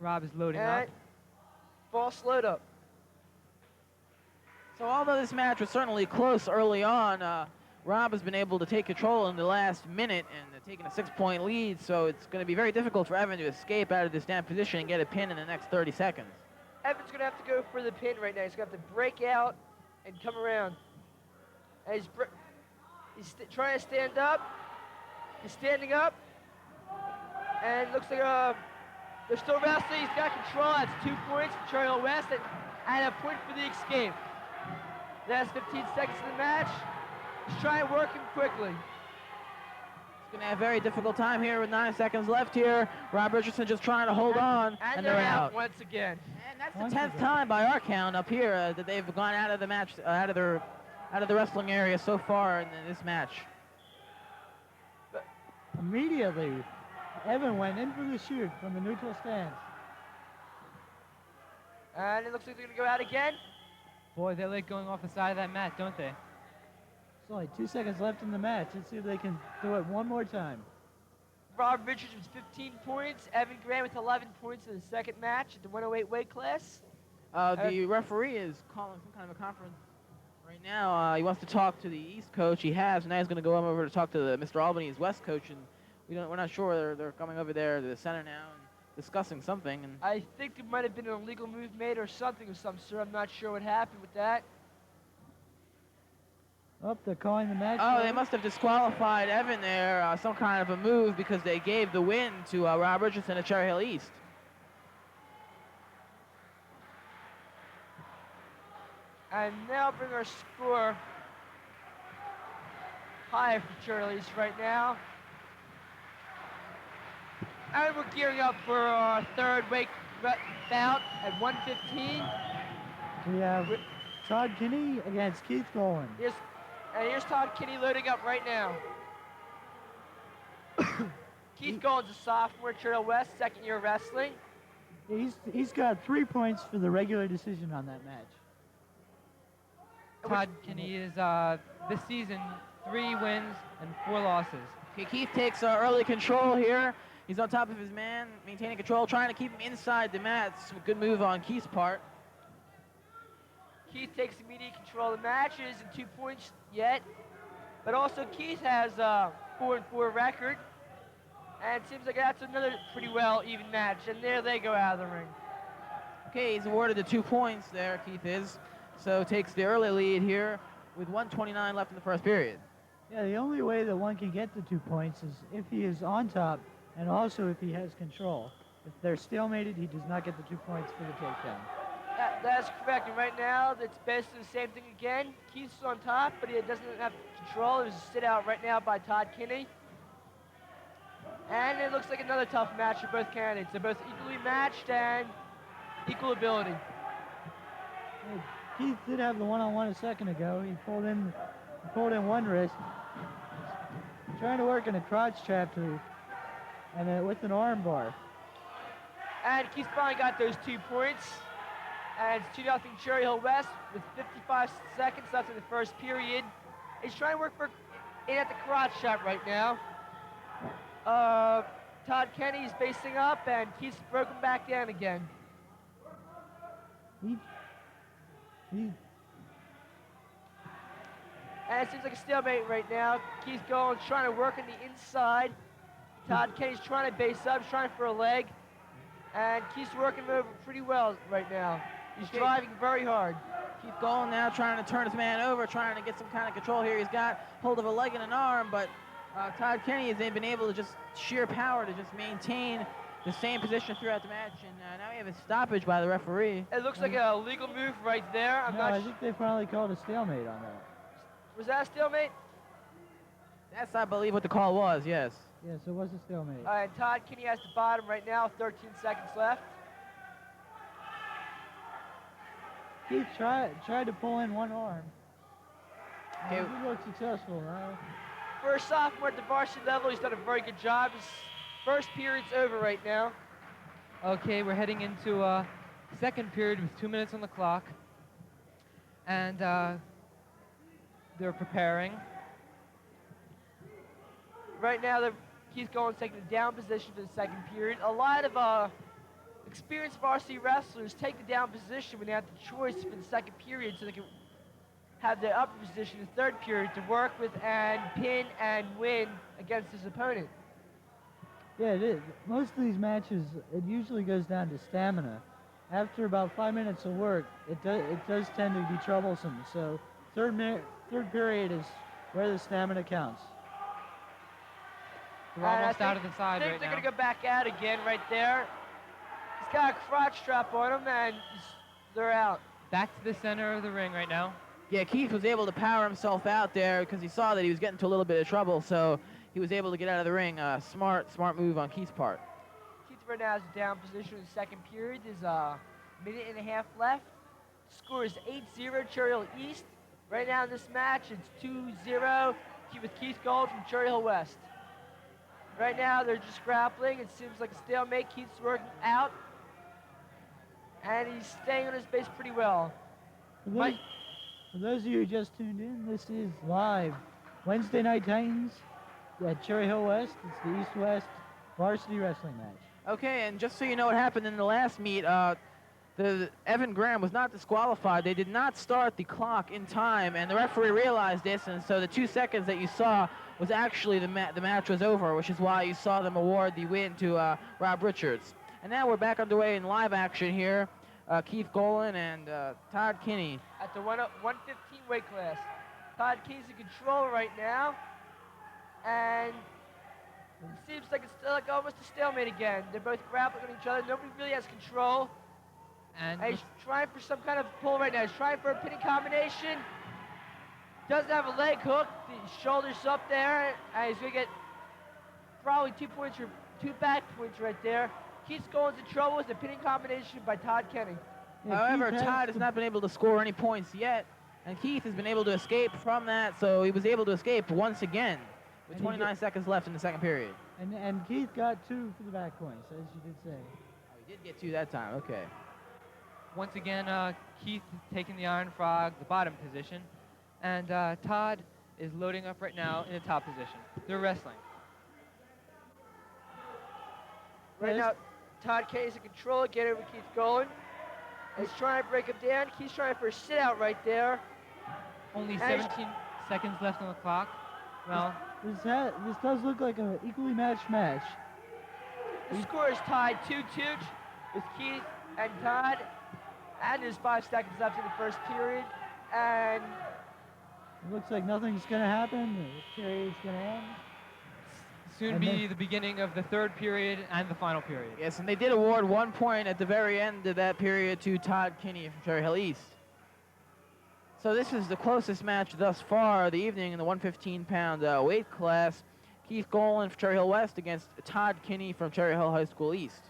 Rob is loading and up. False load up. So although this match was certainly close early on, Rob has been able to take control in the last minute and taking a 6-point lead, so it's going to be very difficult for Evan to escape out of this down position and get a pin in the next 30 seconds. Evan's going to have to go for the pin right now. He's going to have to break out and come around. And he's trying to stand up. He's standing up. And it looks like they're still wrestling. He's got control. That's 2 points for Churchill West and a point for the escape. Last 15 seconds of the match. He's trying to work him quickly. He's going to have a very difficult time here with 9 seconds left here. Rob Richardson just trying to hold on, and they're out. Once again. And that's the 10th time by our count up here that they've gone out of the match, out of the wrestling area so far in this match. But immediately, Evan went in for the shoot from the neutral stance. And it looks like they're going to go out again. Boy, they like going off the side of that mat, don't they? It's only 2 seconds left in the match. Let's see if they can do it one more time. Rob Richards with 15 points. Evan Graham with 11 points in the second match at the 108 weight class. The referee is calling some kind of a conference right now. He wants to talk to the East coach. He has. Now he's going to go over to talk to Mr. Albany's West coach, and we're not sure. They're coming over there to the center now and discussing something. And I think it might have been an illegal move made or something of some sort. I'm not sure what happened with that. Oh, they're calling the match. Oh, they must have disqualified Evan there, some kind of a move, because they gave the win to Rob Richardson at Cherry Hill East. And now bring our score higher for Cherry East right now. And we're gearing up for our third weight bout at 115. We have Todd Kinney against Keith Golan. And here's Todd Kinney loading up right now. Keith Gold's a sophomore, Churchill West, second year wrestling. He's got 3 points for the regular decision on that match. Todd Kinney is this season 3 wins and 4 losses. Okay, Keith takes early control here. He's on top of his man, maintaining control, trying to keep him inside the mat. It's a good move on Keith's part. Keith takes immediate control of the match. It isn't 2 points yet, but also Keith has a 4-4 record, and it seems like that's another pretty well even match. And there they go out of the ring. Okay, he's awarded the 2 points there, Keith is. So takes the early lead here with 1:29 left in the first period. Yeah, the only way that one can get the 2 points is if he is on top and also if he has control. If they're stalemated, he does not get the 2 points for the takedown. That's correct. And right now, it's basically the same thing again. Keith's on top, but he doesn't have control. There's a sit out right now by Todd Kinney. And it looks like another tough match for both candidates. They're both equally matched and equal ability. Yeah, Keith did have the one-on-one a second ago. He pulled in one wrist, trying to work in a crotch trap too, and with an arm bar. And Keith finally got those 2 points. And it's 2-0 Cherry Hill West with 55 seconds left in the first period. He's trying to work in at the crotch shot right now. Todd Kenny's facing up, and Keith's broken back down again. He And it seems like a stalemate right now. Keith going, trying to work on the inside. Todd Kenny's trying to base up, trying for a leg. And Keith's working over pretty well right now. He's driving very hard. Keith going now, trying to turn his man over, trying to get some kind of control here. He's got hold of a leg and an arm, but Todd Kenny has been able to just sheer power to just maintain the same position throughout the match. And now we have a stoppage by the referee. It looks like a legal move right there. I think they finally called a stalemate on that. Was that a stalemate? That's, I believe, what the call was, yes. Yes, it was a stalemate. And Todd Kinney has the bottom right now, 13 seconds left. Keith tried to pull in one arm. Okay. He looked successful. For a sophomore at the varsity level, he's done a very good job. His first period's over right now. Okay, we're heading into second period with 2 minutes on the clock. And they're preparing. Right now, Keith going taking the down position for the second period. A lot of experienced varsity wrestlers take the down position when they have the choice for the second period, so they can have the upper position in the third period to work with and pin and win against his opponent. Yeah, it is. Most of these matches, it usually goes down to stamina. After about 5 minutes of work, it does tend to be troublesome. So third period is where the stamina counts. We're almost out of the side I think right they're now. going to go back out again right there. He's got a crotch strap on him, and they're out. Back to the center of the ring right now. Yeah, Keith was able to power himself out there because he saw that he was getting into a little bit of trouble, so he was able to get out of the ring. Smart move on Keith's part. Keith right now has a down position in the second period. There's a minute and a half left. Score is 8-0 Cherry Hill East. Right now in this match, it's 2-0 with Keith Gold from Cherry Hill West. Right now, they're just grappling. It seems like a stalemate. Keith's working out, and he's staying on his base pretty well. For those of you who just tuned in, this is live Wednesday Night Titans at Cherry Hill West. It's the East-West varsity wrestling match. Okay, and just so you know what happened in the last meet, Evan Graham was not disqualified. They did not start the clock in time, and the referee realized this, and so the 2 seconds that you saw was actually the match was over, which is why you saw them award the win to Rob Richards. And now we're back underway in live action here. Keith Golan and Todd Kinney. At the 115 weight class. Todd Kinney's in control right now, and it seems like it's still like almost a stalemate again. They're both grappling on each other. Nobody really has control. And He's trying for some kind of pull right now. He's trying for a pinning combination. Doesn't have a leg hook. The shoulders up there, and he's going to get probably 2 points or 2 back points right there. Keith's going into trouble with the pinning combination by Todd Kenny. Yeah, However, Keith Todd has not been able to score any points yet, and Keith has been able to escape from that, so he was able to escape once again with And he 29 seconds left in the second period. And Keith got 2 for the back points, as you did say. Oh, he did get 2 that time. Okay. Once again, Keith taking the Iron Frog, the bottom position, and Todd is loading up right now in the top position. They're wrestling. Right Yes. now, Todd Kenny's in control. Get over Keith Golan. He's trying to break him down. Keith's trying for a sit out right there. Only And 17 seconds left on the clock. Well, This does look like an equally matched match. the score is tied 2-2 with Keith and Todd. And there's 5 seconds left in the first period. And It looks like nothing's going to happen. The period's going to end. soon And be then- the beginning of the third period and the final period. Yes, and they did award 1 point at the very end of that period to Todd Kinney from Cherry Hill East. So this is the closest match thus far of the evening in the 115-pound weight class. Keith Golan from Cherry Hill West against Todd Kinney from Cherry Hill High School East.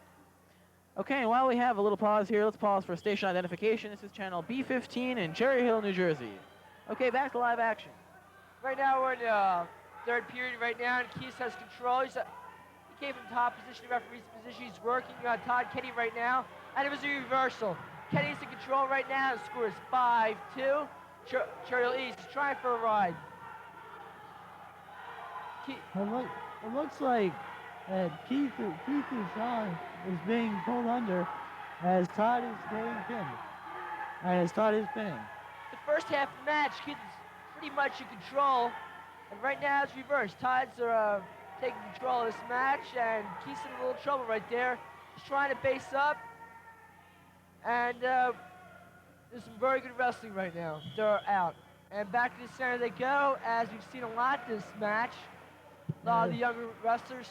Okay, and while we have a little pause here, let's pause for station identification. This is channel B15 in Cherry Hill, New Jersey. Okay, back to live action. right now we're in the third period right now, and Keith has control. He came from top position, referee's position. He's working on Todd Kenny right now, and it was a reversal. Kenny's in control right now. The score is 5-2. Cherry Hill East is trying for a ride. It looks like that Keith is being pulled under as Todd is getting pinned. And as Todd is pinning. The first half of the match, Keith is pretty much in control, and right now it's reversed. Todd's are taking control of this match, and Keith's in a little trouble right there. He's trying to base up, and there's some very good wrestling right now. They're out. And back to the center they go, as we've seen a lot this match. A lot of the younger wrestlers,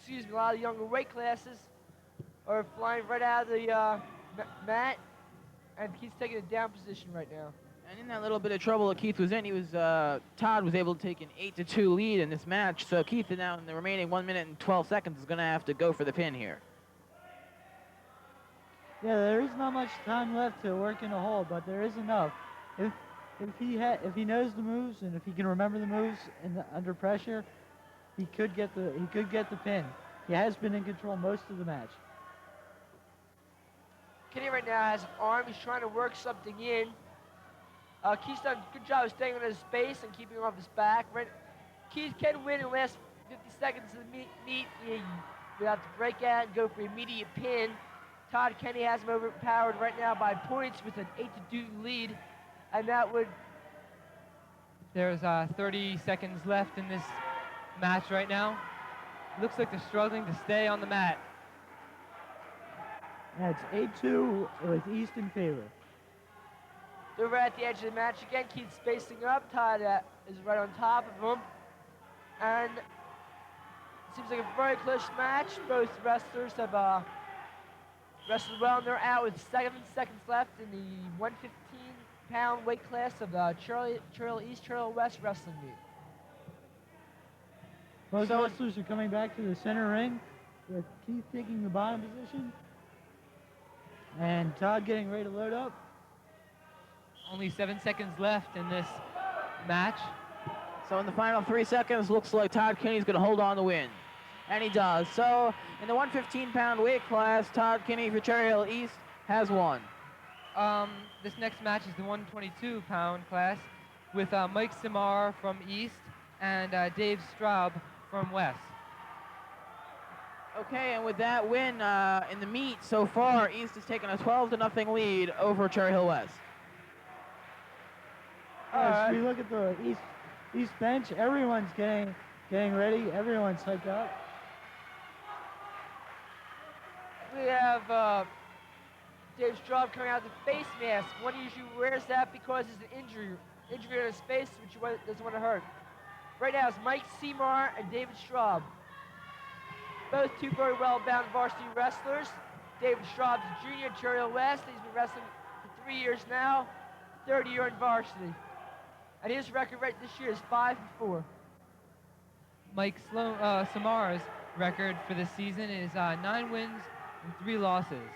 a lot of the younger weight classes are flying right out of the mat, and Keith's taking a down position right now. And in that little bit of trouble that Keith was in, Todd was able to take an 8-2 lead in this match. So Keith now in the remaining 1 minute and 12 seconds is going to have to go for the pin here. Yeah, there is not much time left to work in a hole, but there is enough. If he knows the moves and if he can remember the moves under pressure, he could get the pin. He has been in control most of the match. Kenny right now has an arm. He's trying to work something in. Keith's done a good job of staying on his space and keeping him off his back. Right, Keith can win in the last 50 seconds of the meet. He would have to break out and go for immediate pin. Todd Kenny has him overpowered right now by points with an 8-2 lead, and that would. There's 30 seconds left in this match right now. Looks like they're struggling to stay on the mat. That's 8-2 with East in favor. They're right at the edge of the match again. Keith's spacing up. Todd is right on top of him. And it seems like a very close match. Both wrestlers have wrestled well, and they're out with 7 seconds left in the 115-pound weight class of the Cherry East, Cherry West wrestling meet. Both wrestlers are coming back to the center ring, with Keith taking the bottom position. And Todd getting ready to load up. Only 7 seconds left in this match. So in the final 3 seconds, looks like Todd Kinney's going to hold on to win. And he does. So in the 115-pound weight class, Todd Kinney for Cherry Hill East has won. This next match is the 122-pound class with Mike Simar from East and Dave Straub from West. Okay, and with that win in the meet so far, East has taken a 12-0 lead over Cherry Hill West. As we look at the East bench, everyone's getting ready. Everyone's hyped up. We have Dave Straub coming out with a face mask. One usually wears that because it's an injury on his face, which he doesn't want to hurt. Right now it's Mike Seymour and David Straub. Both two very well-bound varsity wrestlers. David Straub's a junior at Cherry Hill West. He's been wrestling for 3 years now, third year in varsity. And his record right this year is 5-4. Mike Samar's record for this season is 9 wins and 3 losses.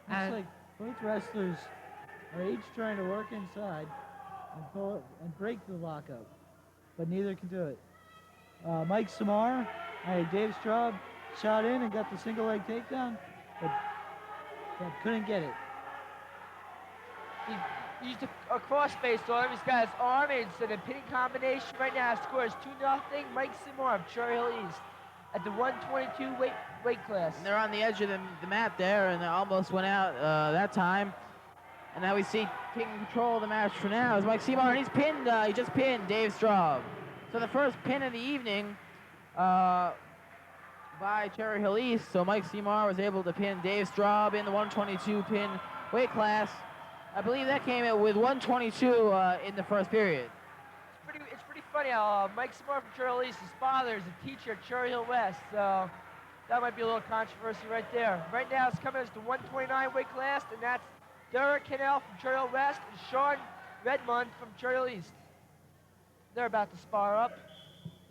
Looks like both wrestlers are each trying to work inside and break the lockup, but neither can do it. Mike Samar, Dave Straub shot in and got the single leg takedown, but couldn't get it. He used a crossface on him. He's got his arm, and it's in a pinning combination right now. Scores 2-0. Mike Seymour of Cherry Hill East at the 122 weight class. And they're on the edge of the mat there, and they almost went out that time. And now we see taking control of the match for now is Mike Seymour, and he's pinned. He just pinned Dave Straub. So the first pin of the evening by Cherry Hill East. So Mike Seymour was able to pin Dave Straub in the 122 pin weight class. I believe that came in with 122 in the first period. It's pretty funny how Mike Seymour from Cherry Hill East, his father is a teacher at Cherry Hill West, so that might be a little controversy right there. Right now it's coming as the 129 weight class, and that's Derek Cannell from Cherry Hill West and Sean Redmond from Cherry Hill East. They're about to spar up.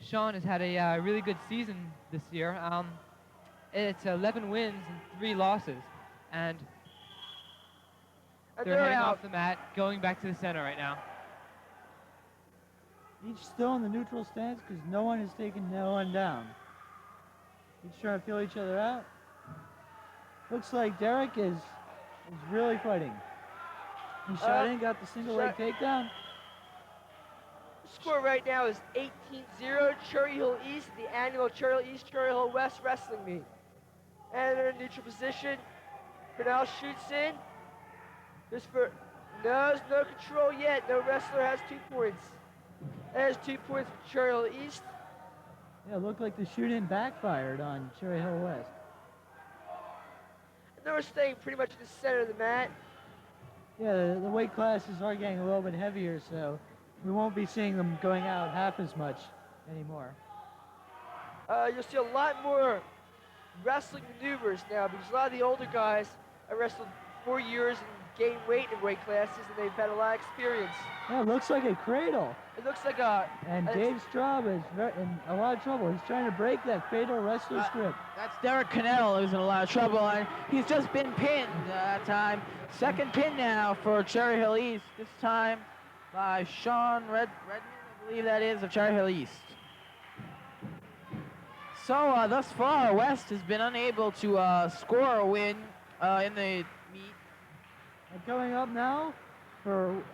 Sean has had a really good season this year. It's 11 wins and 3 losses, and they're heading off the mat, going back to the center right now. Each still in the neutral stance because no one has taken no one down. Each trying to feel each other out. Looks like Derek is really fighting. He shot in, got the single leg takedown. The score right now is 18-0 Cherry Hill East, the annual Cherry Hill East, Cherry Hill West wrestling meet. And they're in neutral position. Cornell shoots in. There's no control yet. No wrestler has 2 points. There's 2 points for Cherry Hill East. Yeah, it looked like the shoot-in backfired on Cherry Hill West. And they were staying pretty much in the center of the mat. Yeah, the weight classes are getting a little bit heavier, so we won't be seeing them going out half as much anymore. You'll see a lot more wrestling maneuvers now because a lot of the older guys have wrestled 4 years and gained weight in weight classes, and they've had a lot of experience. Yeah, it looks like a cradle. It looks like a... And Dave Straub is in a lot of trouble. He's trying to break that fatal wrestler's grip. That's Derek Cannell who's in a lot of trouble, and he's just been pinned that time. Second pin now for Cherry Hill East, this time by Sean Redmond, I believe that is, of Cherry Hill East. So thus far, West has been unable to score a win in the meet. And coming up now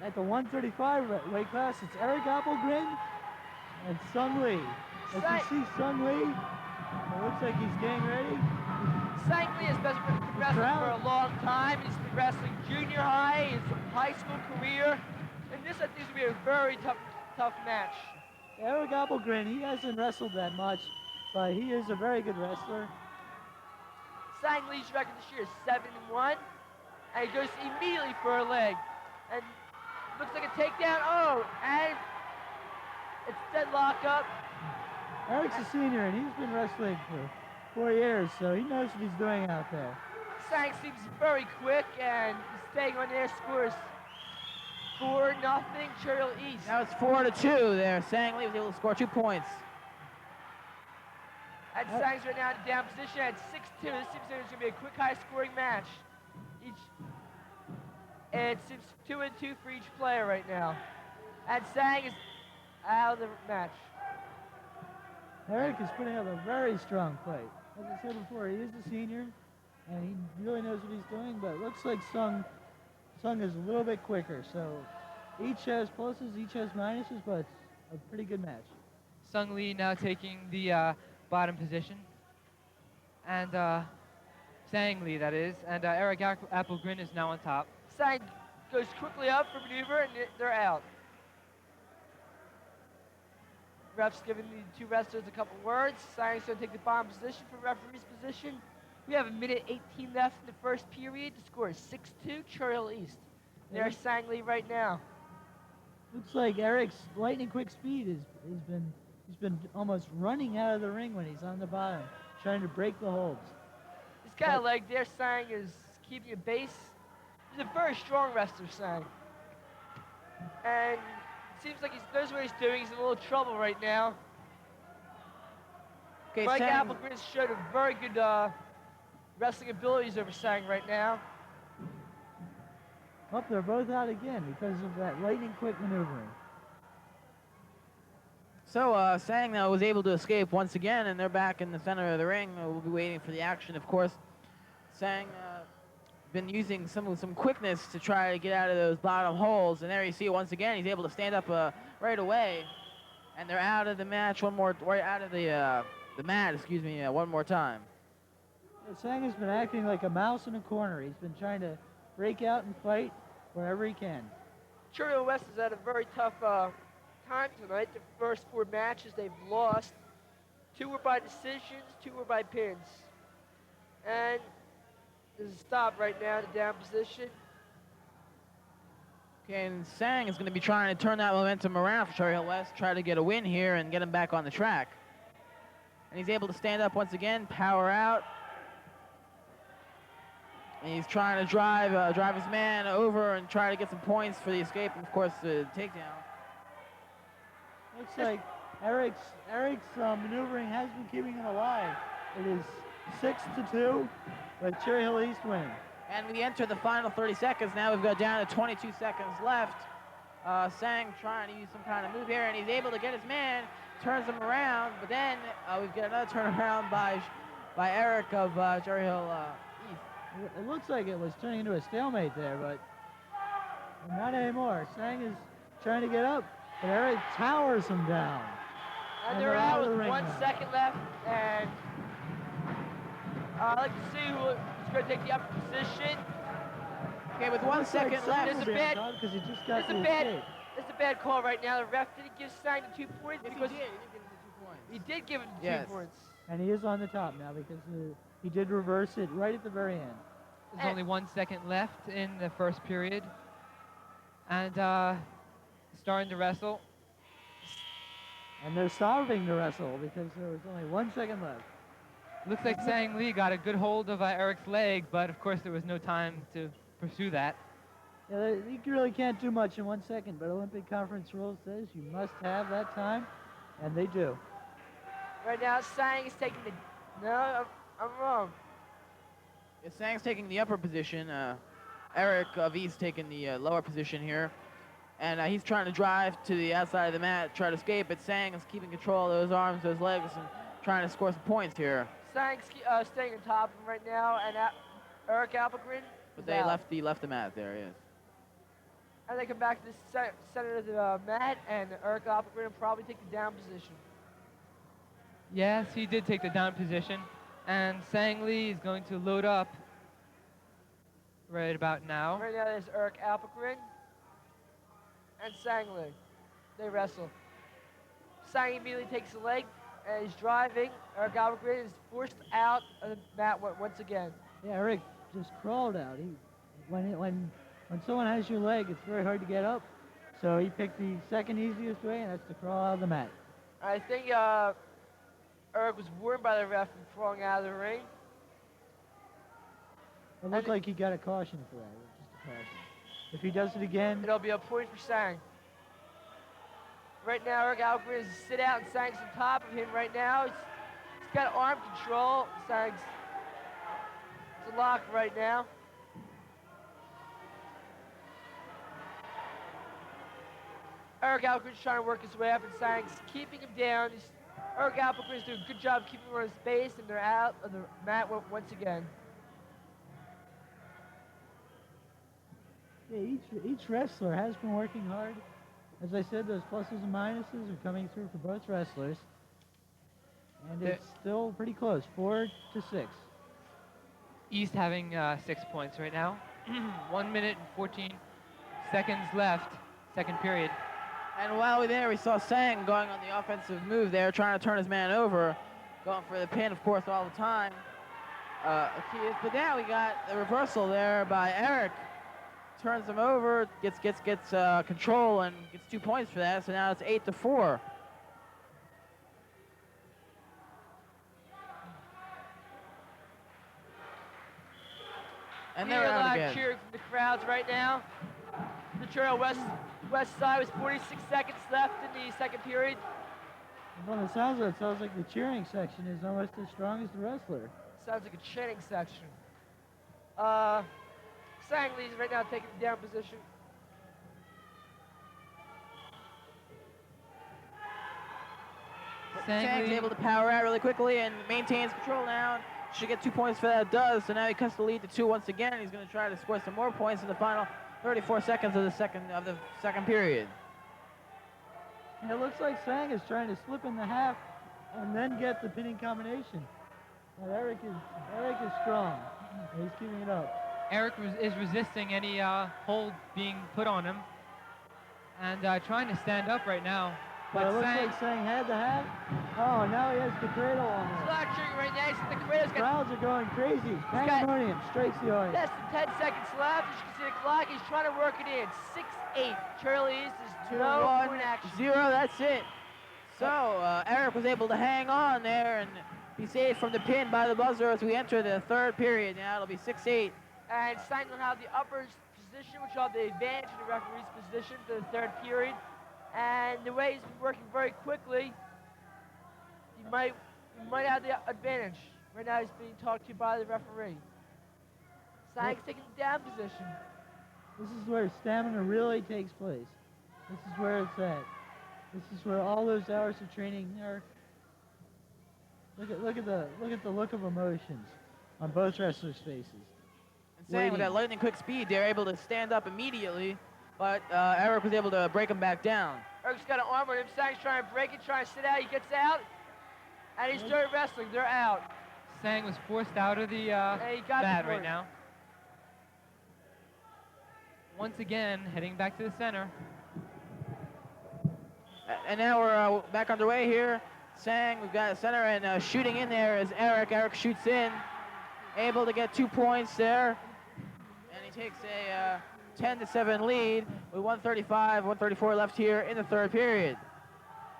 at the 135 weight class, it's Eric Applegren and Sung Lee. As you see Sung Lee, it looks like he's getting ready. Sang Lee has been wrestling for a long time. He's been wrestling junior high, his high school career, and this I think is going to be a very tough match. Eric Applegren, he hasn't wrestled that much, but he is a very good wrestler. Sang Lee's record this year is 7-1, and he goes immediately for a leg. And looks like a takedown. Oh, and it's deadlock up. Eric's a senior, and he's been wrestling for 4 years, so he knows what he's doing out there. Sang seems very quick, and he's staying on there. Scores 4-0 Cherry Hill East. Now it's 4-2 there. Sang Lee was able to score 2 points. And Sang's right now in down position at 6-2. This seems like it's going to be a quick, high-scoring match. And it seems 2-2 for each player right now. And Sang is out of the match. Eric is putting up a very strong fight. As I said before, he is a senior, and he really knows what he's doing, but it looks like Sung is a little bit quicker. So each has pluses, each has minuses, but it's a pretty good match. Sung Lee now taking the bottom position. And Sang Lee, that is. And Eric Applegren is now on top. Sang goes quickly up for maneuver, and they're out. Ref's giving the 2 wrestlers a couple words. Sang's going to take the bottom position for referee's position. We have 1:18 left in the first period. The score is 6-2, Cherry Hill East. There's Sang Lee right now. Looks like Eric's lightning quick speed he's been almost running out of the ring when he's on the bottom, trying to break the holds. He's got a leg there. Sang is keeping a base. He's a very strong wrestler, Sang. And it seems like he knows what he's doing. He's in a little trouble right now. Okay, Mike Applegren has showed a very good wrestling abilities over Sang right now. Oh, they're both out again because of that lightning quick maneuvering. So Sang now was able to escape once again, and they're back in the center of the ring. We'll be waiting for the action, of course. Sang been using some quickness to try to get out of those bottom holes, and there you see it once again. He's able to stand up right away, and they're out of the match right out of the mat, excuse me, one more time. Sang has been acting like a mouse in a corner. He's been trying to break out and fight wherever he can. Churchill West has had a very tough time tonight. The first 4 matches they've lost. 2 were by decisions, 2 were by pins. And there's a stop right now in the down position. Okay, and Sang is going to be trying to turn that momentum around for Cherry Hill West, try to get a win here and get him back on the track. And he's able to stand up once again, power out. And he's trying to drive his man over and try to get some points for the escape and, of course, the takedown. Looks like Eric's maneuvering has been keeping him alive. It is 6-2, with Cherry Hill East winning. And we enter the final 30 seconds. Now we've got down to 22 seconds left. Sang trying to use some kind of move here, and he's able to get his man, turns him around, but then we've got another turnaround by Eric of Cherry Hill East. It looks like it was turning into a stalemate there, but not anymore. Sang is trying to get up, but Eric towers him down. And they're out with 1 second left, and I'd like to see who's going to take the upper position. Okay, with 1 second left, It's a bad call right now. The ref didn't give Sang the 2 points yes, because he did. He did give him the 2 points. he did give him the Yes. 2 points. And he is on the top now because he did reverse it right at the very end. There's only 1 second left in the first period. And starting to wrestle. And they're starving to wrestle because there was only 1 second left. Looks like Sang Lee got a good hold of Eric's leg, but of course there was no time to pursue that. Yeah, you really can't do much in 1 second, but Olympic Conference rules says you must have that time, and they do. Right now, Sang is taking the... No, I'm wrong. Yeah, Sang's taking the upper position. Eric of East taking the lower position here. And he's trying to drive to the outside of the mat, try to escape, but Sang is keeping control of those arms, those legs, and trying to score some points here. Sang's staying on top of him right now, and Eric Appelgren But is they out. left the mat there, yes. And they come back to the center of the mat, and Eric Appelgren will probably take the down position. Yes, he did take the down position. And Sang Lee is going to load up right about now. Right now, there's Eric Appelgren and Sang Lee. They wrestle. Sang immediately takes the leg, and he's driving. Eric Appelgren is forced out of the mat once again. Yeah, Eric just crawled out. When someone has your leg, it's very hard to get up. So he picked the second easiest way, and that's to crawl out of the mat. I think Eric was warned by the ref from crawling out of the ring. It looked like he got a caution for that. Just a caution. If he does it again, It'll be a point for Sang. Right now, Eric Appelgren is sit out, and Sang's on top of him right now. He's got arm control. Sang's it's a lock right now. Eric Appelgren's trying to work his way up, and Sang's keeping him down. Eric Appelgren's doing a good job keeping him on his base, and they're out of the mat once again. yeah, each wrestler has been working hard. As I said, those pluses and minuses are coming through for both wrestlers. And it's still pretty close, 4-6. East having 6 points right now. 1 minute and 14 seconds left, second period. And while we're there, we saw Sang going on the offensive move there, trying to turn his man over, going for the pin, of course, all the time. But now we got the reversal there by Eric. Turns him over, gets control, and gets 2 points for that. So now it's 8-4. And they're out again. Cheering from the crowds right now. The Trail West side with 46 seconds left in the second period. Well, it sounds like the cheering section is almost as strong as the wrestler. Sounds like a chanting section. Sang Lee's right now taking the down position. Sang's Lee- able to power out really quickly and maintains control now. Should get 2 points for that. Does. So now he cuts the lead to 2 once again. He's going to try to score some more points in the final 34 seconds of the second period. And it looks like Sang is trying to slip in the half and then get the pinning combination. But Eric is strong. He's keeping it up. Eric is resisting any hold being put on him and trying to stand up right now. But it looks like Sang had the half. Oh, now he has the cradle on He's him. not trigger right now. The cradle's got Crowds are going crazy. Pandemonium strikes the audience. less than 10 seconds left. As you can see the clock. He's trying to work it in. 6-8. Charlie East is 2, no 1, point action. 0. That's it. So Eric was able to hang on there and be saved from the pin by the buzzer as we enter the third period. Now it'll be 6-8. And Stein will have the upper position, which will have the advantage of the referee's position for the third period. And the way he's been working very quickly, he might have the advantage. Right now he's being talked to by the referee. Stein's taking the down position. This is where stamina really takes place. This is where it's at. This is where all those hours of training are. Look at the look of emotions on both wrestlers' faces. And saying with that lightning quick speed, they're able to stand up immediately, but Eric was able to break him back down. Eric's got an arm on him. Stein's trying to break it, trying to sit out. He gets out, and he's started wrestling. They're out. Sang was forced out of the And he got mat the right point. now. Once again, heading back to the center. And now we're back underway here. Sang, we've got a center, and shooting in there is Eric. Eric shoots in, able to get 2 points there. And he takes a 10-7 lead with 135, 134 left here in the third period.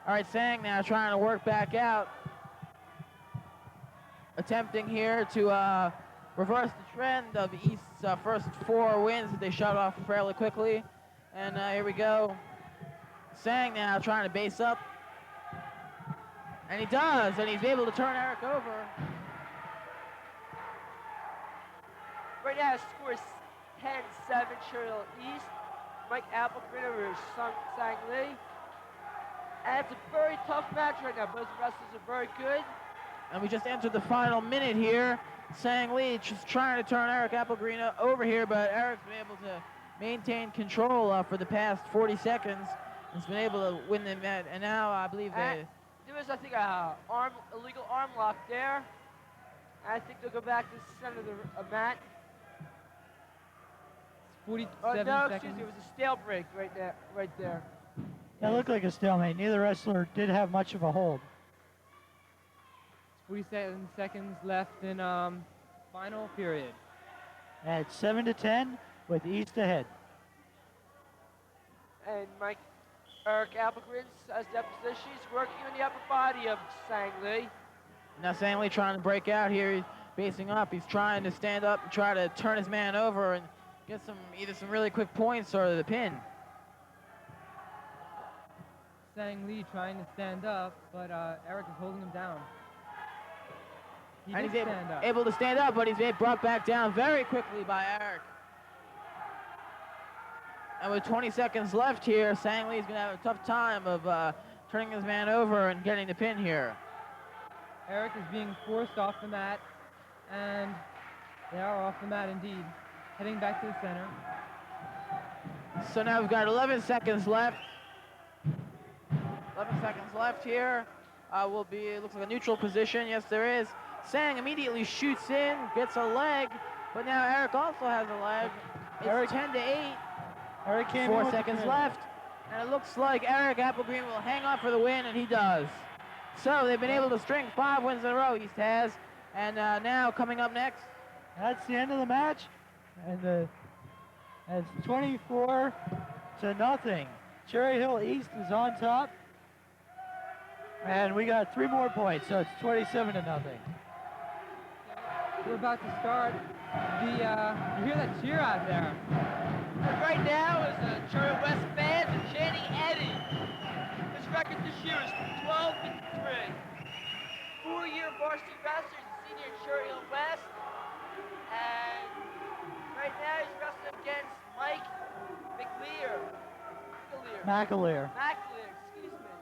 All right, Sang now trying to work back out. Attempting here to reverse the trend of East's first 4 wins that they shot off fairly quickly. And here we go. Sang now trying to base up. And he does, and he's able to turn Eric over. Right now, the score is 10-7 Churchill East. Mike Applegren over Sang Lee. And it's a very tough match right now. Both wrestlers are very good. And we just entered the final minute here. Sang Lee just trying to turn Eric Applegreen over here, but Eric's been able to maintain control for the past 40 seconds. He's been able to win the match, and now I believe they... There was, I think, a illegal arm lock there. I think they'll go back to the center of the mat. 47 no, seconds. excuse me, it was a stale break right there. That looked like a stalemate. Neither wrestler did have much of a hold. 47 seconds left in final period. At 7-10 with East ahead. And Eric Applegren has that position. He's working on the upper body of Sang Lee. Now Sang Lee trying to break out here. He's basing up. He's trying to stand up and try to turn his man over and get either some really quick points or the pin. Sang Lee trying to stand up, but Eric is holding him down. He And did he's stand up. able to stand up, but he's being brought back down very quickly by Eric. And with 20 seconds left here, Sang Lee's going to have a tough time of turning his man over and getting the pin here. Eric is being forced off the mat, and they are off the mat indeed. Heading back to the center. So now we've got 11 seconds left. 11 seconds left here. Will be, it looks like a neutral position. Yes, there is. Sang immediately shoots in, gets a leg, but now Eric also has a leg. It's 10-8. Eric came 4 in with the seconds pin. left. And it looks like Eric Applegreen will hang on for the win, and he does. So they've been able to string 5 wins in a row, East has. And now coming up next. That's the end of the match. And it's 24-0. Cherry Hill East is on top. And we got 3 more points, so it's 27-0. We're about to start. You hear that cheer out there. And right now is the Cherry West fans are chanting Eddie. His record this year is 12-3. 4-year varsity wrestler, he's a senior in Cherry Hill West. And right now he's wrestling against Mike McLear. McAleer. McAleer, excuse me.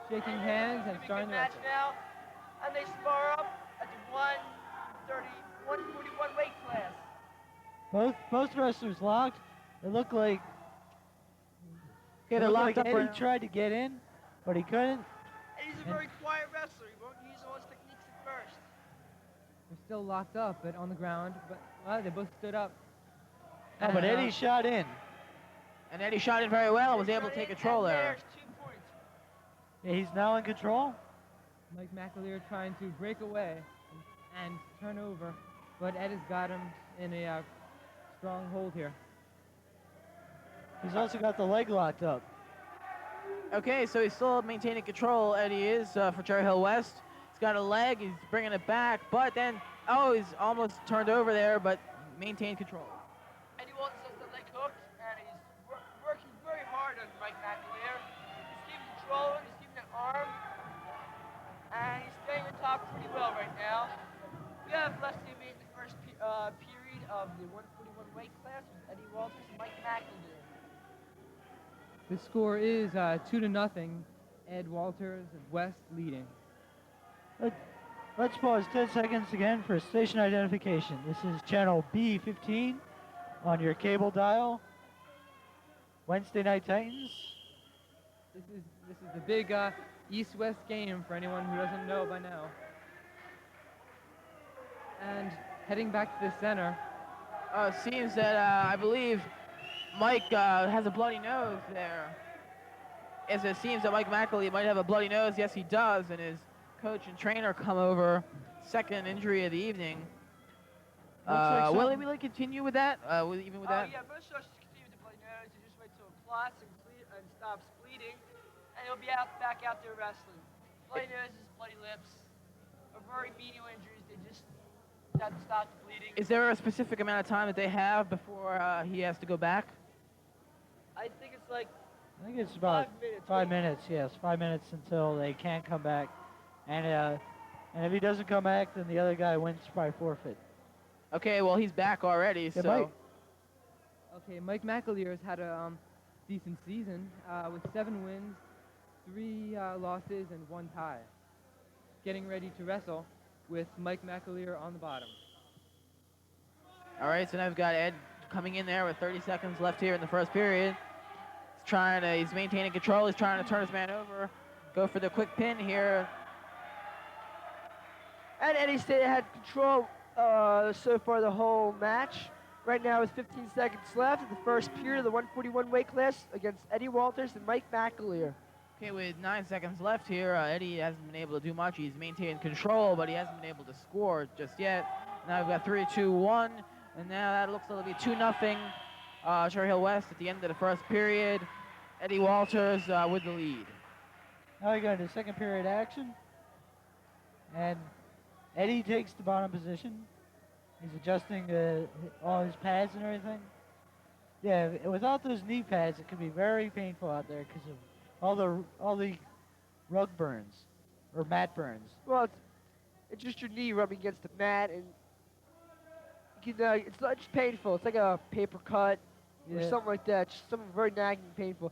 shaking hands and It's gonna starting be the a good match wrestle. now. And they spar up at the 141 weight class. Both wrestlers locked. It looked like Okay, it they're looked locked like up right Eddie now. tried to get in, but he couldn't. And he's a And- very quiet wrestler. He won't use all his techniques at first. They're still locked up, but on the ground. But they both stood up. Oh, but And, Eddie shot in. And Eddie shot it very well and was They able to shot take in, control and there. There's 2 points. Yeah, he's now in control. Mike McAleer trying to break away and turn over, but Ed has got him in a strong hold here. He's also got the leg locked up. Okay, so he's still maintaining control. Eddie is for Cherry Hill West. He's got a leg. He's bringing it back, but then he's almost turned over there, but maintained control. Eddie Walters has the leg hooked, and he's working very hard on Mike McAleer. He's keeping control, he's keeping that arm, and he's staying on top pretty well right now. We have less than a minute in the first period of the 141 weight class with Eddie Walters and Mike McAleer. The score is 2-0. Ed Walters and West leading. Let's pause 10 seconds again for station identification. This is channel B15 on your cable dial. Wednesday Night Titans. This is the big East-West game for anyone who doesn't know by now. And heading back to the center. Seems that I believe Mike has a bloody nose there. As it seems that Mike McAleer might have a bloody nose. Yes, he does, and his coach and trainer come over. Second injury of the evening. Looks like Will something- he really continue with that? Even with that? Yeah, most shows just continue with the bloody nose. You just wait till it clots and stops bleeding, and he'll be back out there wrestling. Bloody noses, bloody lips, are very menial injuries. They just have to stop the bleeding. Is there a specific amount of time that they have before he has to go back? I think it's like I think it's about 5 minutes. 5 minutes. Yes, 5 minutes until they can't come back. And if he doesn't come back, then the other guy wins by forfeit. Okay, well he's back already, Yeah, so. Mike. Okay, Mike McAleer has had a decent season with 7 wins, 3 losses, and 1 tie. Getting ready to wrestle with Mike McAleer on the bottom. All right, so now we've got Ed coming in there with 30 seconds left here in the first period. He's maintaining control. He's trying to turn his man over, go for the quick pin here. And Eddie State had control so far the whole match. Right now with 15 seconds left in the first period of the 141 weight class against Eddie Walters and Mike McAleer. Okay, with 9 seconds left here, Eddie hasn't been able to do much. He's maintained control, but he hasn't been able to score just yet. Now we've got 3, 2, 1, and now that looks like it'll be 2-0 Cherry Hill West at the end of the first period. Eddie Walters with the lead. Now we go into second period action. And Eddie takes the bottom position. He's adjusting all his pads and everything. Yeah, without those knee pads, it can be very painful out there because of all the rug burns or mat burns. Well, it's just your knee rubbing against the mat, and you can, it's not just painful. It's like a paper cut or Yeah. something like that. Just something very nagging, painful.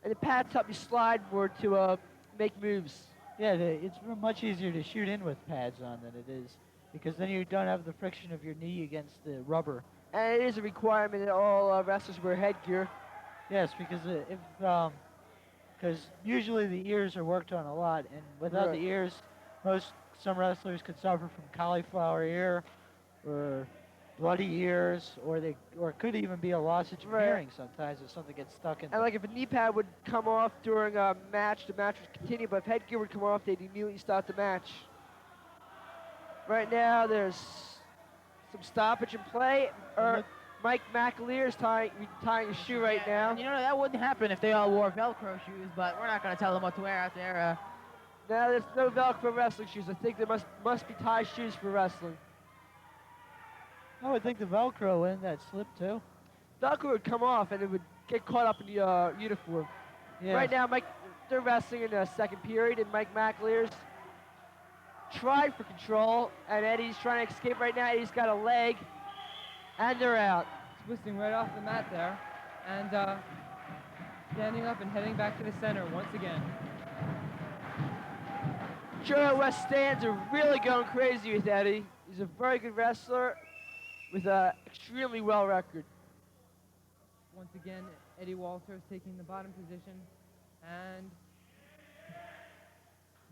And the pads help you slide more to make moves. Yeah, it's much easier to shoot in with pads on than it is because then you don't have the friction of your knee against the rubber. And it is a requirement that all wrestlers wear headgear. Yes, because because usually the ears are worked on a lot, and without Right. the ears, some wrestlers could suffer from cauliflower ear, or bloody ears, or it could even be a loss of Right. hearing sometimes if something gets stuck in. And like if a knee pad would come off during a match, the match would continue. But if headgear would come off, they'd immediately stop the match. Right now, there's some stoppage in play. Mike McAleer is tying his shoe right now. And you know, that wouldn't happen if they all wore Velcro shoes, but we're not going to tell them what to wear out there. Now there's no Velcro wrestling shoes. I think there must be tie shoes for wrestling. I would think the Velcro in that slip too. Velcro would come off and it would get caught up in the uniform. Yeah. Right now, they're wrestling in the second period, and Mike McAleer's tried for control, and Eddie's trying to escape right now. Eddie's got a leg, and they're out. Twisting right off the mat there, and standing up and heading back to the center once again. Churchill West stands are really going crazy with Eddie. He's a very good wrestler with an extremely well record. Once again, Eddie Walters taking the bottom position, and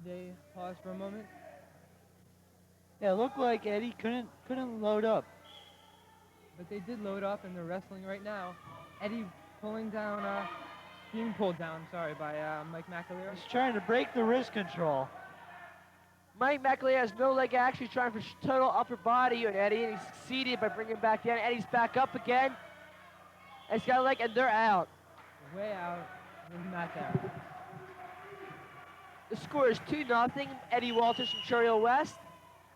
they pause for a moment. Yeah, it looked like Eddie couldn't load up. But they did load up, and they're wrestling right now. Eddie pulling down, being pulled down, sorry, by Mike McAleer. He's trying to break the wrist control. Mike McAleer has no leg action. He's trying for total upper body on Eddie, and he succeeded by bringing him back down. Eddie's back up again. And he's got a leg, and they're out. Way out. There's Matt out. The score is 2-0. Eddie Walters from Churchill West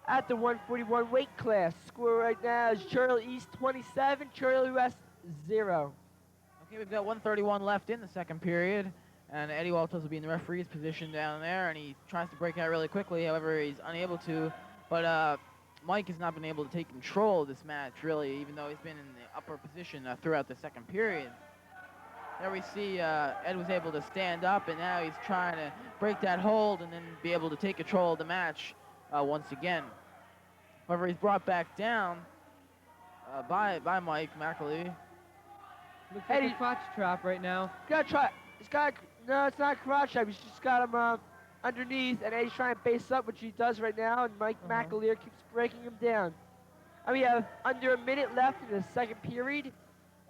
at the 141 weight class. Score right now is Churchill East 27, Churchill West 0. Okay, we've got 131 left in the second period, and Eddie Walters will be in the referee's position down there, and he tries to break out really quickly. However, he's unable to. But Mike has not been able to take control of this match, really, even though he's been in the upper position throughout the second period. There we see Ed was able to stand up, and now he's trying to break that hold and then be able to take control of the match once again. However, he's brought back down by Mike McAleer. Looks like a crotch trap right now. Gotta try. No, it's not a crotch trap. He's just got him underneath, and Eddie's trying to base up, which he does right now, and Mike McAleer keeps breaking him down. And we have under a minute left in the second period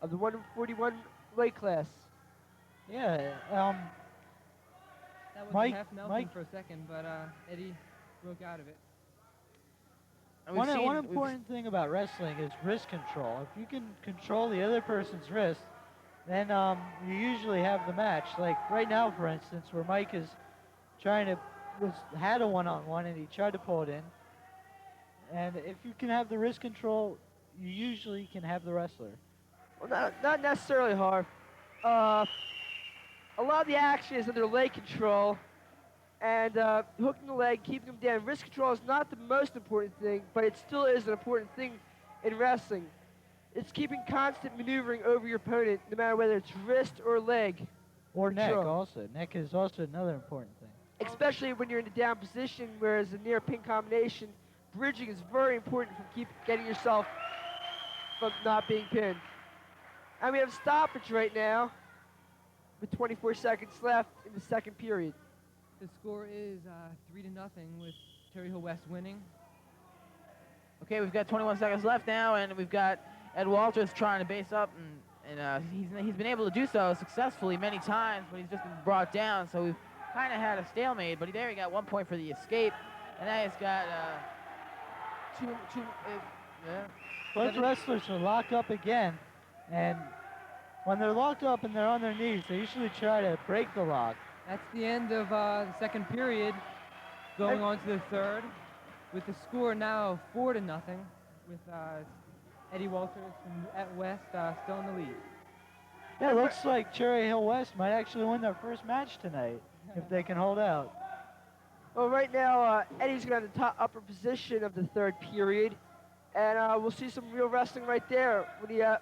of the 141 weight class. Yeah, That was Mike- half Nelson Mike- for a second, but Eddie broke out of it. And we've one seen- we've- important thing about wrestling is wrist control. If you can control the other person's wrist, then you usually have the match. Like right now, for instance, where Mike is had a one-on-one and he tried to pull it in. And if you can have the wrist control, you usually can have the wrestler. Well, not necessarily hard. A lot of the action is under leg control, and hooking the leg, keeping him down. Wrist control is not the most important thing, but it still is an important thing in wrestling. It's keeping constant maneuvering over your opponent, no matter whether it's wrist or leg. Or neck Control. also. Neck is also another important thing. Especially when you're in a down position, whereas a near pin combination, bridging is very important for getting yourself from not being pinned. And we have stoppage right now with 24 seconds left in the second period. The score is 3-0 with Terry Hill West winning. Okay, we've got 21 seconds left now, and we've got Ed Walters trying to base up, and he's been able to do so successfully many times, but he's just been brought down, so we've kind of had a stalemate. But there he got 1 point for the escape, and now he's got Both wrestlers are locked up again, and when they're locked up and they're on their knees, they usually try to break the lock. That's the end of the second period. Going on to the third, with the score now 4-0, with Eddie Walters from at West still in the lead. Yeah, it looks like Cherry Hill West might actually win their first match tonight if they can hold out. Well, right now, Eddie's got the top upper position of the third period, and we'll see some real wrestling right there. When he in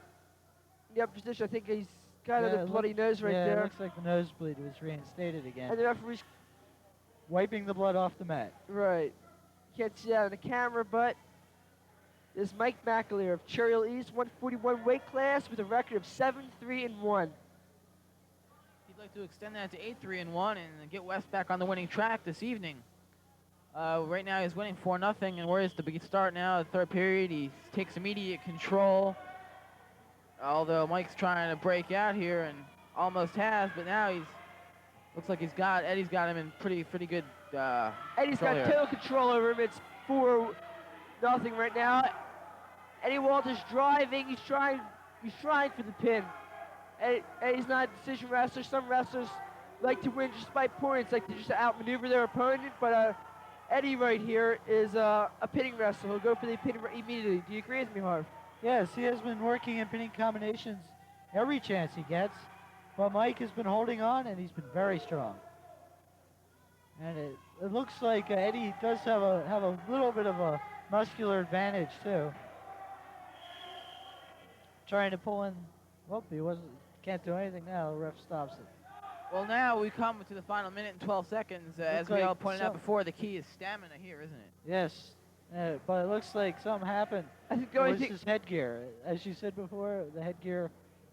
the upper position, I think he's got a bloody nose right yeah, there. it looks like the nosebleed was reinstated again. And the referee's Wiping the blood off the mat. right. You can't see that on the camera, but there's Mike McAleer of Churchill East, 141 weight class with a record of 7-3-1. He'd like to extend that to 8-3-1 and get West back on the winning track this evening. Right now he's winning 4-0, and whereas the big start now, the third period, he takes immediate control. Although Mike's trying to break out here and almost has, but now looks like Eddie's got him in pretty good. Eddie's got control here. total control over him. It's 4-0 right now. Eddie Walters driving. He's trying for the pin. Eddie's not a decision wrestler. Some wrestlers like to win just by points, like to just outmaneuver their opponent. But Eddie right here is a pinning wrestler. He'll go for the pin immediately. Do you agree with me, Harv? Yes, he has been working in pinning combinations every chance he gets, but Mike has been holding on, and he's been very strong. And it looks like Eddie does have a little bit of a muscular advantage too. Trying to pull in. Well, can't do anything now. The ref stops it. Well, now we come to the final minute and 12 seconds. As we like all pointed out some- before, the key is stamina here, isn't it? Yes, but it looks like something happened. I think the It only was thing, his headgear. As you said before, the headgear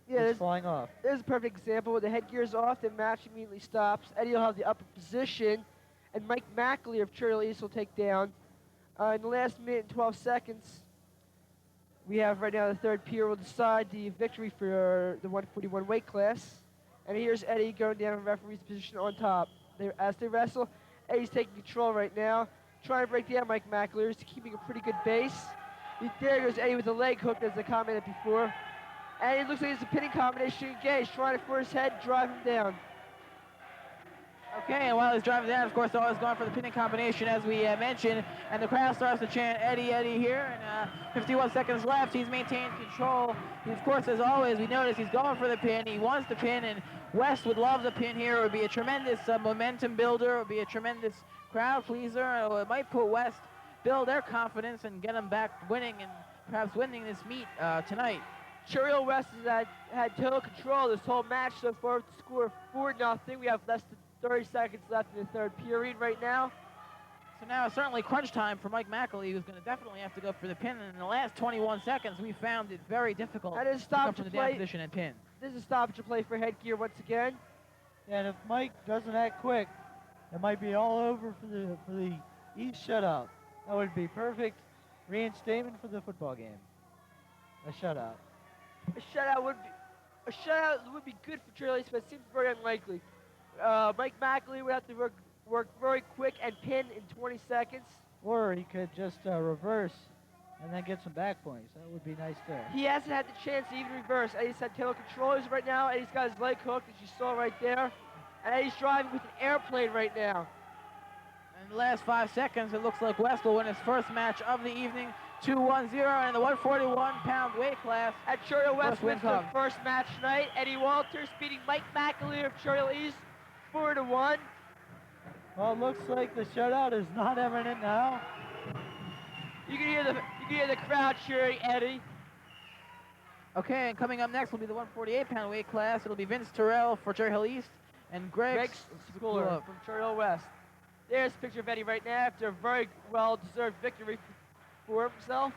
yeah, is there's, falling off. there's a perfect example where the headgear's off, the match immediately stops. Eddie will have the upper position, and Mike McAleer of Churchill East will take down. In the last minute and 12 seconds, we have right now the third peer will decide the victory for the 141 weight class. And here's Eddie going down in referee's position on top. As they wrestle, Eddie's taking control right now, trying to break down Mike McAleer. He's keeping a pretty good base. There goes Eddie with a leg hook, as I commented before. And it looks like it's a pinning combination engaged, trying to force head, drive him down. Okay, and while he's driving down, of course, they're always going for the pinning combination, as we mentioned, and the crowd starts to chant Eddie, Eddie here, and 51 seconds left. He's maintained control. He, of course, as always, we notice he's going for the pin. He wants the pin, and West would love the pin here. It would be a tremendous momentum builder. It would be a tremendous crowd pleaser. It might put West, build their confidence and get them back winning and perhaps winning this meet tonight. Churchill West has had total control this whole match so far with the score of 4-0. We have less than 30 seconds left in the third period right now. So now it's certainly crunch time for Mike McAleer, who's going to definitely have to go for the pin. And in the last 21 seconds, we found it very difficult That is to come stoppage from the play. down position and pin. This is a stoppage play for headgear once again. And if Mike doesn't act quick, it might be all over for the East shutout. That would be perfect reinstatement for the football game. A shutout. A shutout would be good for Churchill East, but it seems very unlikely. Mike McAleer would have to work very quick and pin in 20 seconds. Or he could just reverse and then get some back points. That would be nice there. He hasn't had the chance to even reverse. Eddie's had total control right now. Eddie's got his leg hooked, as you saw right there. And Eddie's driving with an airplane right now. In the last 5 seconds, it looks like West will win his first match of the evening, 2-1-0, and in the 141-pound weight class. At Churchill West First win wins their comes. first match tonight. Eddie Walters beating Mike McAleer of Churchill East 4-1. Well, it looks like the shutout is not imminent now. You can hear the crowd cheering Eddie. Okay, and coming up next will be the 148-pound weight class. It'll be Vince Terrell for Churchill East and Greg Schooler from Churchill West. There's a picture of Eddie right now after a very well-deserved victory for himself.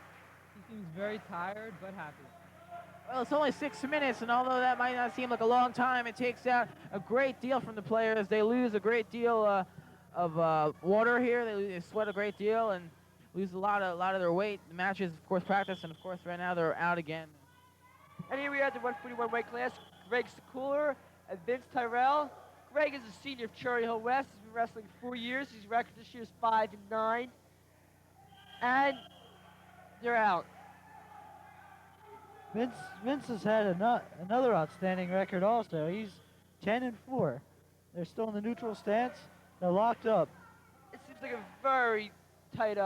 He seems very tired but happy. Well, it's only 6 minutes, and although that might not seem like a long time, it takes out a great deal from the players. They lose a great deal of water here. They sweat a great deal and lose a lot of their weight. The matches, of course, practice, and of course, right now they're out again. And here we are at the 141 weight class. Greg Schooler and Vince Tyrell. Greg is a senior of Cherry Hill West. He's been wrestling 4 years. His record this year is 5-9. And they're out. Vince has had another outstanding record also. He's 10-4. They're still in the neutral stance. They're locked up. It seems like a very tight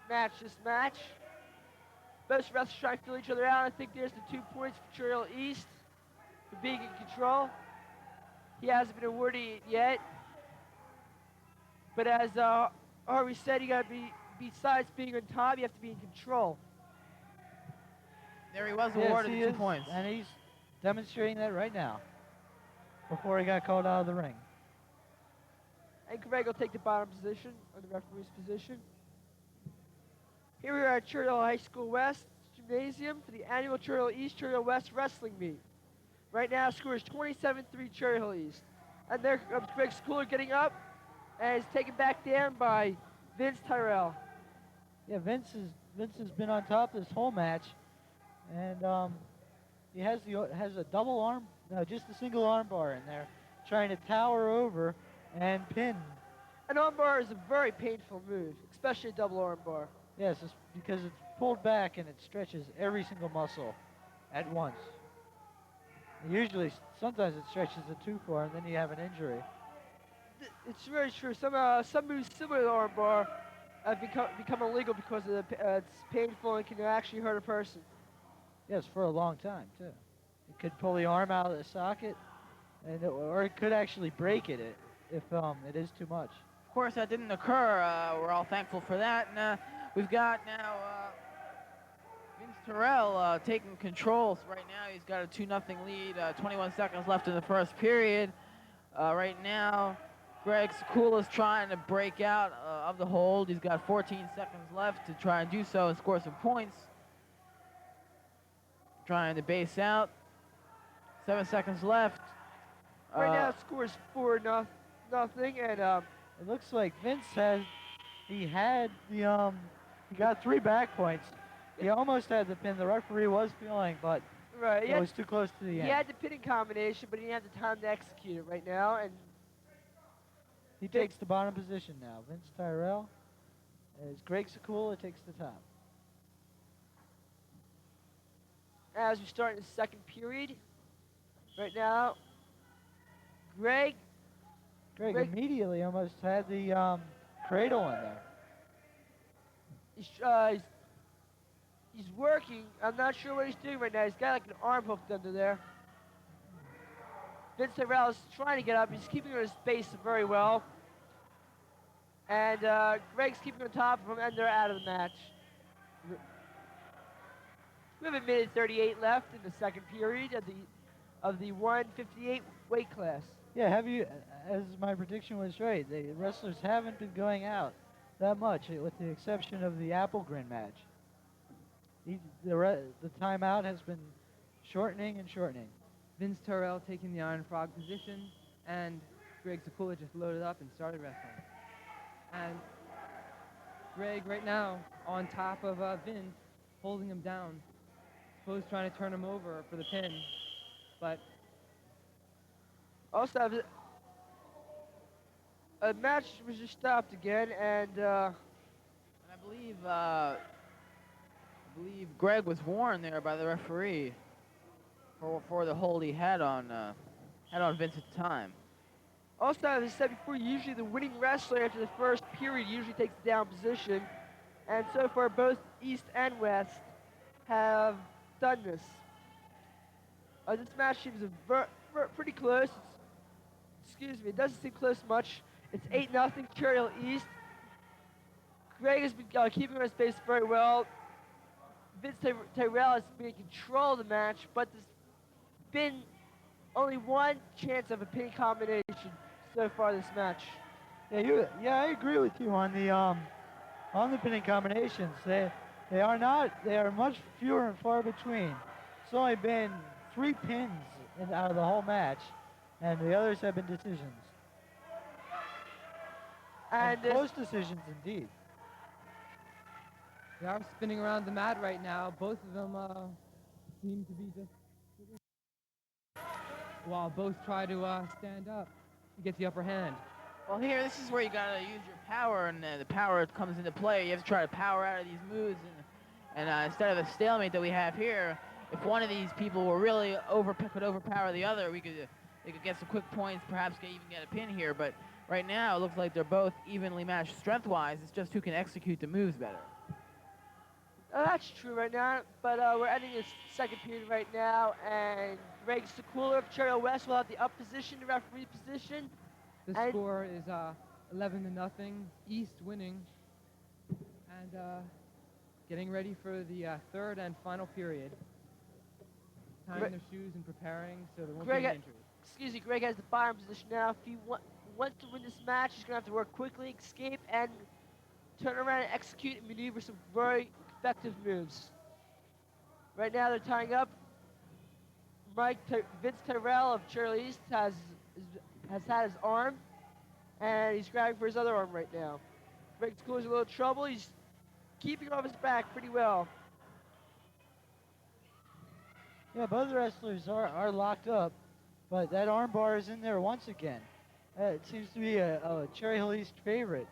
match, this match. Both wrestlers trying to feel each other out. I think there's the 2 points for Churchill East for being in control. He hasn't been awarded it yet. But as Harvey said, you gotta be, besides being on top, you have to be in control. There he was Yes, awarded he the 2 is, points. and he's demonstrating that right now before he got called out of the ring. And Greg will take the bottom position, or the referee's position. Here we are at Churchill High School West Gymnasium for the annual Churchill East Churchill West Wrestling Meet. Right now, score is 27-3 Churchill East. And there comes Greg Schooler getting up, and is taken back down by Vince Tyrell. Yeah, Vince has been on top this whole match, and he has a double arm, no, just a single arm bar in there, trying to tower over and pin. An arm bar is a very painful move, especially a double arm bar. Yes, it's because it's pulled back and it stretches every single muscle at once. Sometimes it stretches it too far, and then you have an injury. It's very true. Some moves similar to the arm bar have become illegal because of it's painful and can actually hurt a person. Yes, for a long time too. It could pull the arm out of the socket, or it could actually break it if it is too much. Of course, that didn't occur. We're all thankful for that. And we've got now Vince Terrell taking control right now. He's got a 2-0 lead. 21 seconds left in the first period. Right now, Greg Sekula is trying to break out of the hold. He's got 14 seconds left to try and do so and score some points. Trying to base out. 7 seconds left. Right now, it scores 4-0, and It looks like Vince he got 3 back points. He almost had the pin. The referee was feeling, but right, it was too close to the he end. had the pinning combination, but he didn't have the time to execute it right now. And He takes the bottom position now. Vince Tyrell, as Greg Sekula takes the top. as we start in the second period, right now, Greg Greg immediately almost had the cradle in there. he's working. I'm not sure what he's doing right now. He's got like an arm hooked under there. Vince Tyrell is trying to get up. He's keeping his base very well. And Greg's keeping on top of him, and they're out of the match. We have a minute 38 left in the second period of the 158 weight class. Yeah, as my prediction was right, the wrestlers haven't been going out that much, with the exception of the Applegrin match. The timeout has been shortening and shortening. Vince Tyrell taking the Iron Frog position, and Greg Sekula just loaded up and started wrestling. And Greg right now on top of Vince, holding him down. Poe's trying to turn him over for the pin, but Also, a match was just stopped again, and And I believe Greg was warned there by the referee for the hold he had on Vince at the time. also, as I said before, usually the winning wrestler after the first period usually takes the down position. And so far, both East and West have done this. This match seems pretty close. Excuse me, it doesn't seem close much. It's 8-0 Cherry Hill East. Greg has been keeping his pace very well. Vince Tyrell has been in control of the match, but there's been only one chance of a pin combination so far this match. Yeah, I agree with you on the pinning combinations. They are much fewer and far between. It's only been 3 pins out of the whole match, and the others have been decisions. And close decisions indeed. they are spinning around the mat right now. Both of them seem to be just while both try to stand up to get the upper hand. Well, here, this is where you gotta use your power, and the power comes into play. You have to try to power out of these moves, and instead of a stalemate that we have here, if one of these people were really could overpower the other, they could get some quick points, perhaps even get a pin here. But right now, it looks like they're both evenly matched strength-wise. It's just who can execute the moves better. That's true right now, but we're ending the second period right now, and Greg Sekula of Cherry Hill West will have the up position, the referee position. The score is 11-0, East winning, and getting ready for the third and final period. Tying their shoes and preparing so there won't be any injuries. Excuse me, Greg has the bottom position now. If he wants to win this match, he's going to have to work quickly, escape, and turn around and execute and maneuver some very effective moves. Right now they're tying up. Vince Tyrell of Cherry Hill East has had his arm, and he's grabbing for his other arm right now. Greg Sekula's in a little trouble. He's keeping off his back pretty well. Yeah, both wrestlers are locked up, but that arm bar is in there once again. It seems to be a Cherry Hill East favorite.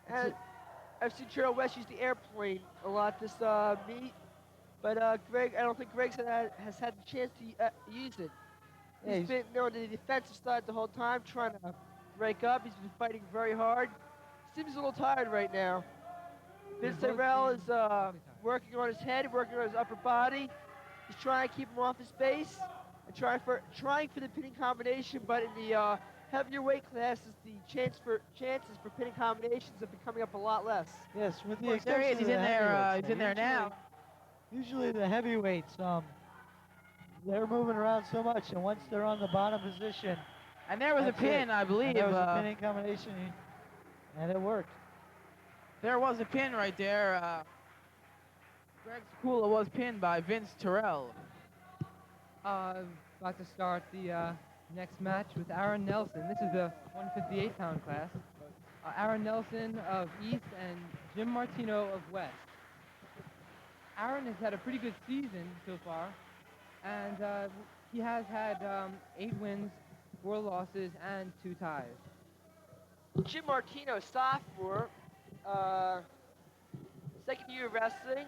And I've seen Cherry Hill West use the airplane a lot this meet, but I don't think Greg has had the chance to use it. He's been on the defensive side the whole time, trying to break up. He's been fighting very hard. Seems a little tired right now. Vince Tyrell is working on his head, working on his upper body. He's trying to keep him off his base and trying for the pinning combination, but in the heavier weight classes, the chances for pinning combinations have been coming up a lot less. Yes, with the There he is. He's in there. He's in there now. Usually the heavyweights, they're moving around so much, and once they're on the bottom position, And there was a that's it. pin, I And believe. there was a pinning combination, and it worked. There was a pin right there. Greg Sakula was pinned by Vince Terrell. About to start the next match with Aaron Nelson. This is the 158-pound class. Aaron Nelson of East and Jim Martino of West. Aaron has had a pretty good season so far, and he has had 8 wins, 4 losses, and 2 ties. Jim Martino, sophomore, second year of wrestling,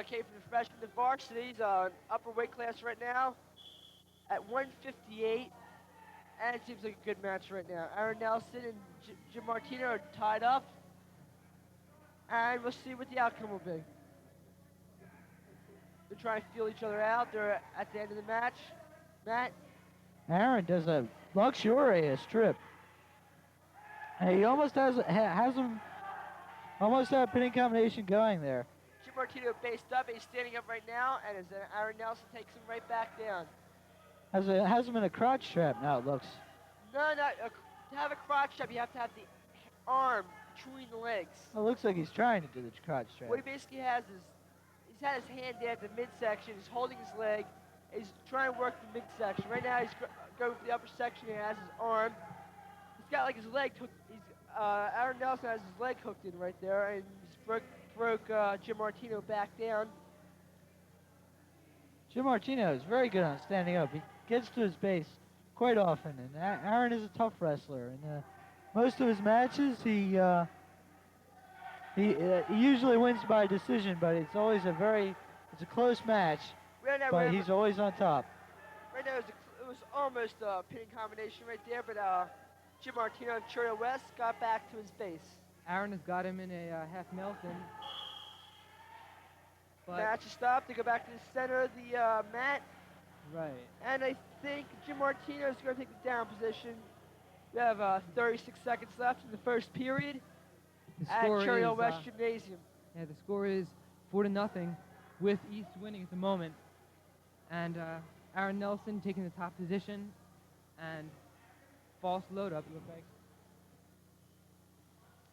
came from the freshman to varsity. He's upper weight class right now at 158, and it seems like a good match right now. Aaron Nelson and Jim Martino are tied up, and we'll see what the outcome will be. They're trying to feel each other out. They're at the end of the match. Matt? Aaron does a luxurious trip. And he almost has him almost had a pinning combination going there. Jim Martino based up. He's standing up right now, and as Aaron Nelson takes him right back down. Has him in a crotch trap now, it looks. No, to have a crotch trap, you have to have the arm between the legs. Well, it looks like he's trying to do the crotch trap. What he basically has is, he's had his hand down at the midsection, he's holding his leg, he's trying to work the midsection. Right now he's going for the upper section, he has his arm. He's got like his leg hooked, Aaron Nelson has his leg hooked in right there, and he's broke Jim Martino back down. Jim Martino is very good on standing up. He gets to his base quite often, and Aaron is a tough wrestler. And most of his matches, he usually wins by decision, but it's always it's a close match. Right now, But he's always on top. Right now, it was almost a pinning combination right there, but Jim Martino of Cherry West got back to his base. Aaron has got him in a half Nelson. But Match is stopped. They go back to the center of the mat. right. And I think Jim Martino is going to take the down position. We have 36 seconds left in the first period The at score Cherry is, West Gymnasium. yeah, the score is 4-0, with East winning at the moment. And Aaron Nelson taking the top position, and false load up, it looks like.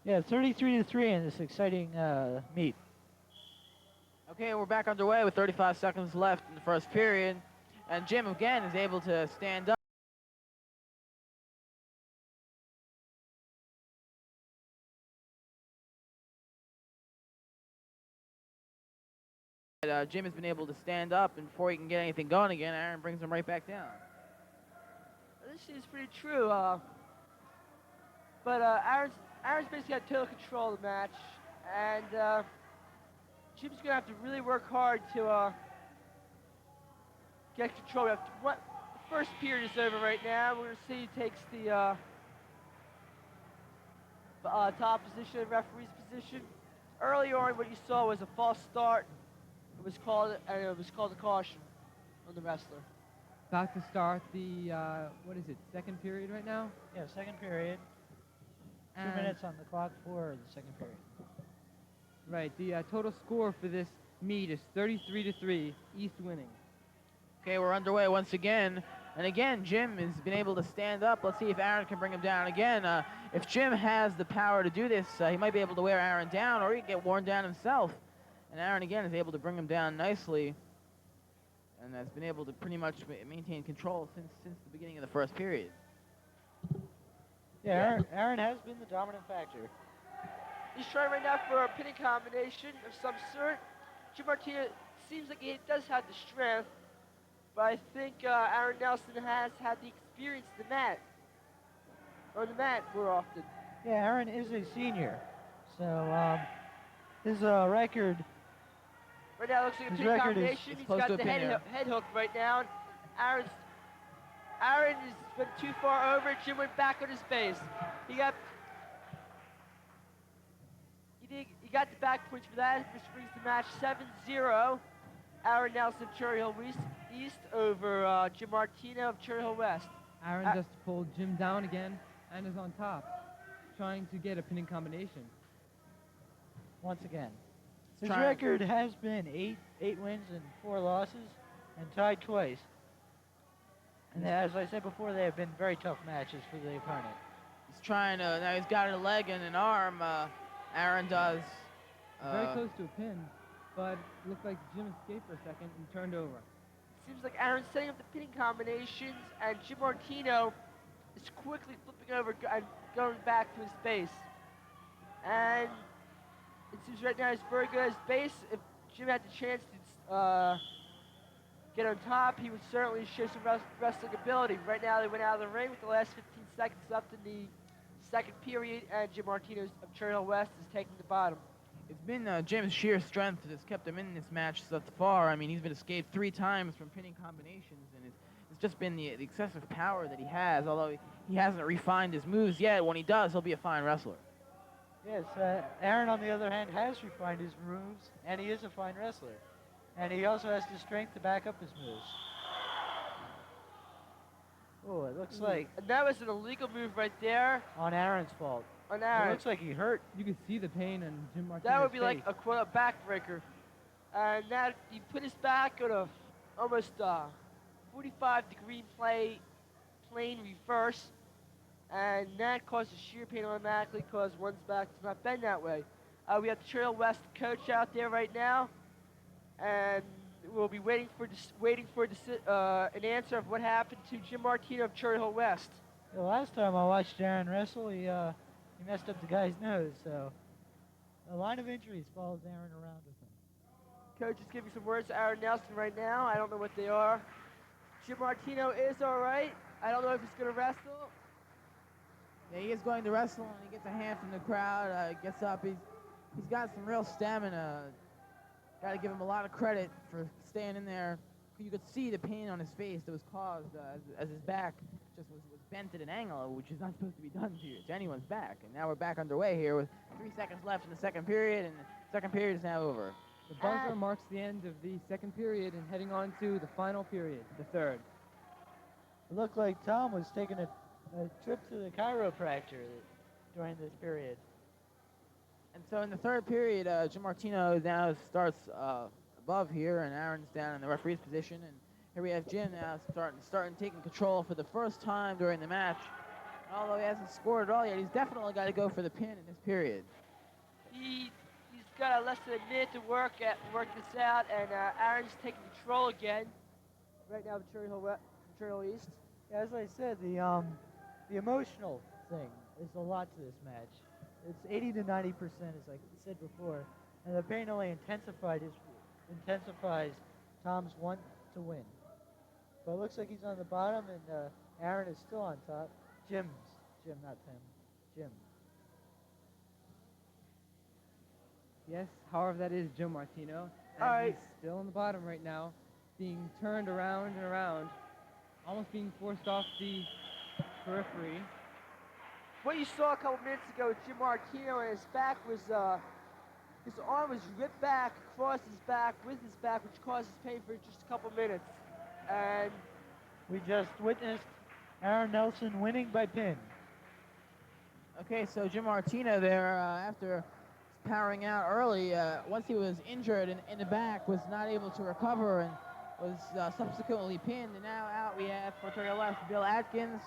Yeah, 33-3 in this exciting meet. Okay, we're back underway with 35 seconds left in the first period. And Jim, again, is able to stand up. Jim has been able to stand up, and before he can get anything going again, Aaron brings him right back down. This seems pretty true. But Aaron's basically got total control of the match. And Jim's going to have to really work hard to get control. The first period is over right now. We're going to see who takes the top position, referee's position. Earlier on, what you saw was a false start. It was called a caution on the wrestler. About to start the, what is it, second period right now? Yeah, second period. 2 And- minutes on the clock for the second period. Right, the total score for this meet is 33-3, East winning. Okay, we're underway once again. And again, Jim has been able to stand up. Let's see if Aaron can bring him down again. If Jim has the power to do this, he might be able to wear Aaron down, or he can get worn down himself. And Aaron, again, is able to bring him down nicely, and has been able to pretty much maintain control since the beginning of the first period. Yeah, Aaron has been the dominant factor. He's trying right now for a pinning combination of some sort. Jim Martino seems like he does have the strength, but I think Aaron Nelson has had the experience of the mat more often. Yeah, Aaron is a senior, so his record. Right now it looks like a His pinning record is- combination. it's He's close got to the a pin here. head hook right now. Aaron has been too far over. Jim went back on his base. He got the back punch for that, which brings the match 7-0. Aaron Nelson, Cherry Hill East over Jim Martino of Cherry Hill West. Aaron just pulled Jim down again and is on top, trying to get a pinning combination. Once again. His trying. record has been eight wins and 4 losses, and tied twice. And as I said before, they have been very tough matches for the opponent. He's trying to. Now he's got a leg and an arm. Aaron does. Very close to a pin, but looked like Jim escaped for a second and turned over. Seems like Aaron's setting up the pinning combinations, and Jim Martino is quickly flipping over and going back to his base. And it seems right now he's very good at his base. If Jim had the chance to get on top, he would certainly show some wrestling ability. Right now they went out of the ring with the last 15 seconds left in the second period, and Jim Martino of Cherry Hill West is taking the bottom. It's been Jim's sheer strength that's kept him in this match thus far. I mean, he's been escaped 3 times from pinning combinations, and it's just been the excessive power that he has, although he hasn't refined his moves yet. When he does, he'll be a fine wrestler. Yes, Aaron, on the other hand, has refined his moves, and he is a fine wrestler. And he also has the strength to back up his moves. Oh, it looks like And that was an illegal move right there on Aaron's fault. on It Aaron. looks like he hurt. You could see the pain in Jim Martino's That would be like face. a backbreaker. And that he put his back on a almost 45-degree plane reverse, and that causes shear pain automatically because one's back does not bend that way. We have the Cherry Hill West coach out there right now, and we'll be waiting for an answer of what happened to Jim Martino of Cherry Hill West. The last time I watched Aaron wrestle, he messed up the guy's nose, so a line of injuries follows Aaron around with him. Coach is giving some words to Aaron Nelson right now. I don't know what they are. Jim Martino is all right. I don't know if he's going to wrestle. Yeah, he is going to wrestle, and he gets a hand from the crowd. Gets up. He's got some real stamina. Got to give him a lot of credit for staying in there. You could see the pain on his face that was caused as his back just was bent at an angle, which is not supposed to be done to anyone's back. And now we're back underway here with 3 seconds left in the second period, and the second period is now over. The buzzer marks the end of the second period and heading on to the final period, the third. It looked like Tom was taking a trip to the chiropractor during this period. And so in the third period, Jim Martino now starts above here, and Aaron's down in the referee's position. And here we have Jim now starting taking control for the first time during the match. And although he hasn't scored at all yet, he's definitely got to go for the pin in this period. He's got less than a minute to work this out, and Aaron's taking control again. Right now, with Cherry Hill East. As I said, the emotional thing is a lot to this match. It's 80 to 90%, as I said before, and the pain only intensifies Tom's want to win. But it looks like he's on the bottom, and Aaron is still on top. Jim, not Tim. Jim. Yes, however that is Jim Martino. And All right. he's still on the bottom right now, being turned around and around, almost being forced off the periphery. What you saw a couple minutes ago with Jim Martino, and his back was, his arm was ripped back across his back with his back, which causes pain for just a couple minutes. And We just witnessed Aaron Nelson winning by pin. Okay, so Jim Martino there, after powering out early, once he was injured in the back, was not able to recover and was subsequently pinned. And now out we have for Cherry Hill West, Bill Atkins,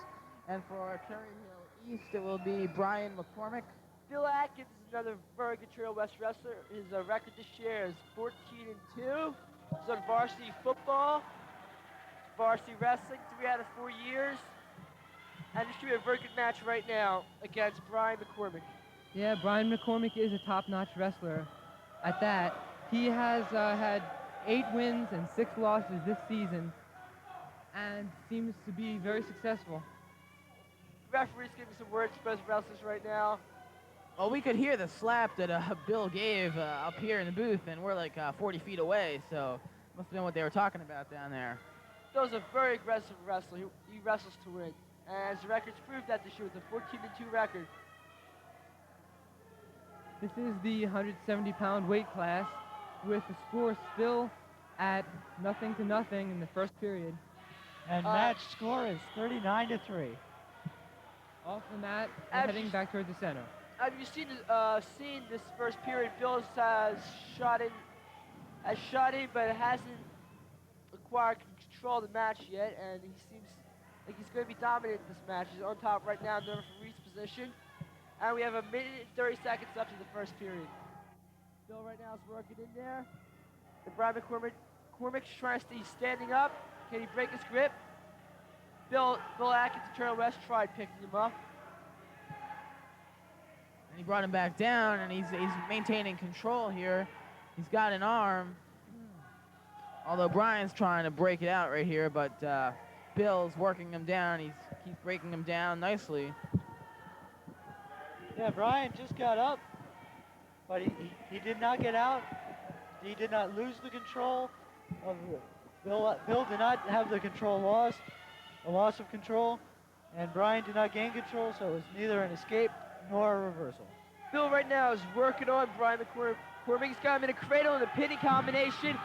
and for Cherry Hill East, it will be Brian McCormick. Bill Atkins is another very good Cherry Hill West wrestler. His record this year is 14-2. He's on varsity football, varsity wrestling, 3 out of 4 years. And this should be a very good match right now against Brian McCormick. Yeah, Brian McCormick is a top-notch wrestler. At that, he has had 8 wins and 6 losses this season, and seems to be very successful. Referee's giving some words to both wrestlers right now. Well, we could hear the slap that Bill gave up here in the booth, and we're like 40 feet away, so must have been what they were talking about down there. Bill's a very aggressive wrestler. He wrestles to win. And his records prove that this year with a 14-2 record. This is the 170-pound weight class, with the score still at 0-0 in the first period. And match score is 39 to 3. Off the mat, As and heading you- back towards the center. Have you seen this first period? Bills shot in, has shot in, but hasn't acquired control of the match yet, and he seems like he's going to be dominant in this match. He's on top right now in the referee's position, and we have a minute and 30 seconds left in the first period. Bill right now is working in there. And Brian McCormick's trying to stay standing up. Can he break his grip? Bill Atkins and Turner West tried picking him up. And he brought him back down, and he's maintaining control here. He's got an arm. Although Brian's trying to break it out right here, but Bill's working him down. He's breaking him down nicely. Yeah, Brian just got up, but he did not get out. He did not lose the control of Bill. Bill did not have the control lost, a loss of control, and Brian did not gain control, so it was neither an escape nor a reversal. Bill right now is working on Brian McCormick. He's got him in a cradle and a pinning combination.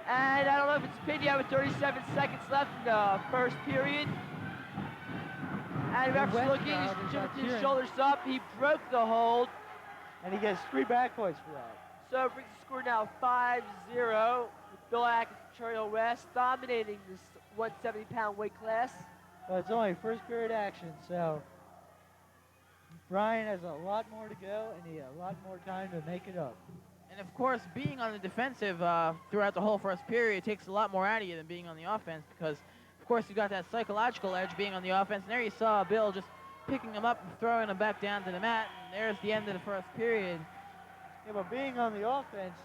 And I don't know if it's a pin yet with 37 seconds left in the first period. And The ref's West looking, crowd he's is not putting his cheering. shoulders up. He broke the hold. And he gets 3 back points for that. So it brings the score now 5-0. With Bill Atkins and Cherry West dominating this 170-pound weight class. But it's only first period action, so Brian has a lot more to go and he has a lot more time to make it up. And of course, being on the defensive throughout the whole first period takes a lot more out of you than being on the offense, because of course you got that psychological edge being on the offense. And there you saw Bill just picking him up and throwing him back down to the mat. And there's the end of the first period. Yeah, but being on the offense,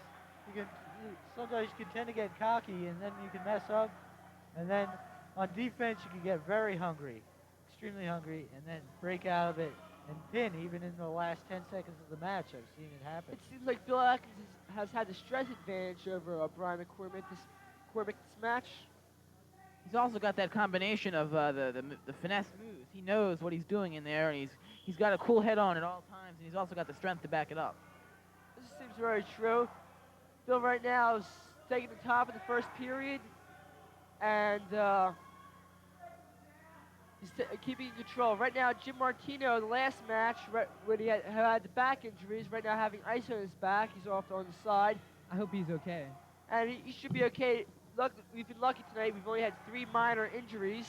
sometimes you can tend to get cocky and then you can mess up. And then on defense, you can get very hungry, extremely hungry, and then break out of it and pin even in the last 10 seconds of the match. I've seen it happen. It seems like Bill Atkins has had the strength advantage over Brian McCormick this match. He's also got that combination of the finesse moves. He knows what he's doing in there, and he's got a cool head on at all times, and he's also got the strength to back it up. This seems very true. Bill right now is taking the top of the first period, and he's keeping control. Right now, Jim Martino, the last match, when he had the back injuries, right now having ice on his back. He's off on the side. I hope he's okay. And he should be okay. We've been lucky tonight. We've only had 3 minor injuries.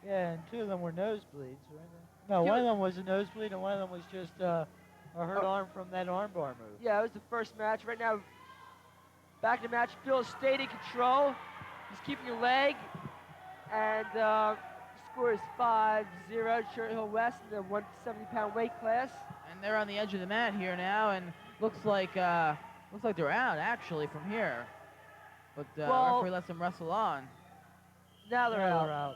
Yeah, and 2 of them were nosebleeds, right? No, one of them was a nosebleed, and one of them was just a hurt arm from that armbar move. Yeah, it was the first match. Right now, back to match. Bill stayed in control. He's keeping a leg. And the score is 5-0. Cherry Hill West in the 170-pound weight class. And they're on the edge of the mat here now, and looks like they're out actually from here. But referee lets them wrestle on. Now they're Yeah, out. they're out.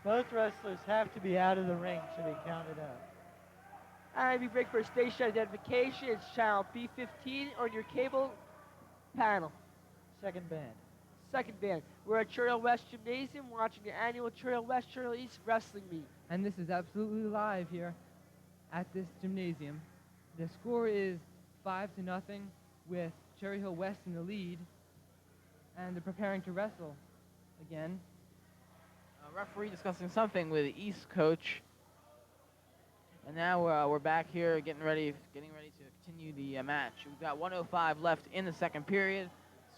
Both wrestlers have to be out of the ring to be counted out. And we break for station identification. It's channel B15 on your cable panel. Second band. Second band. We're at Cherry Hill West Gymnasium watching the annual Cherry Hill West, Cherry Hill East wrestling meet. And this is absolutely live here at this gymnasium. The score is 5-0 with Cherry Hill West in the lead. And they're preparing to wrestle again. Referee discussing something with the East coach. And now we're back here getting ready to continue the match. We've got 1:05 left in the second period.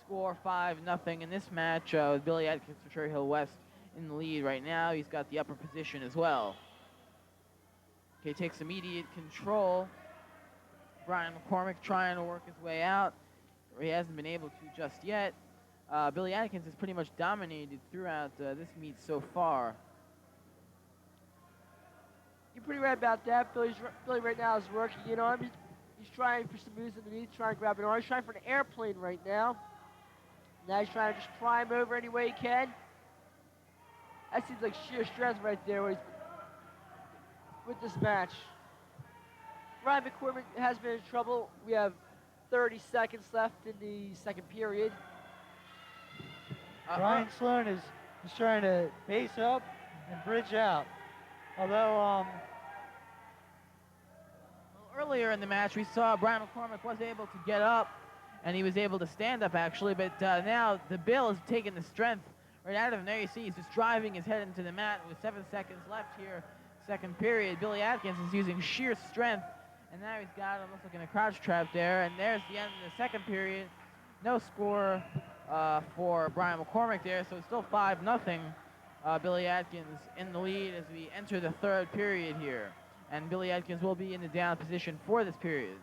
Score 5-0 in this match with Billy Atkins for Cherry Hill West in the lead right now. He's got the upper position as well. Okay, takes immediate control. Brian McCormick trying to work his way out. He hasn't been able to just yet. Billy Atkins has pretty much dominated throughout this meet so far. You're pretty right about that. Billy right now is working in on him. He's trying for some moves underneath, trying to grab an arm. He's trying for an airplane right now. Now he's trying to just climb over any way he can. That seems like sheer strength right there with this match. Brian McCormick has been in trouble. We have 30 seconds left in the second period. Brian Sloan is trying to base up and bridge out. Although, Earlier in the match, we saw Brian McCormick was able to get up, and he was able to stand up actually, but now the Bill has taken the strength right out of him. There you see he's just driving his head into the mat with 7 seconds left here, second period. Billy Atkins is using sheer strength And now he's got him, looks like in a crouch trap there. And there's the end of the second period. No score for Brian McCormick there, so it's still 5-0. Billy Atkins in the lead as we enter the third period here. And Billy Atkins will be in the down position for this period.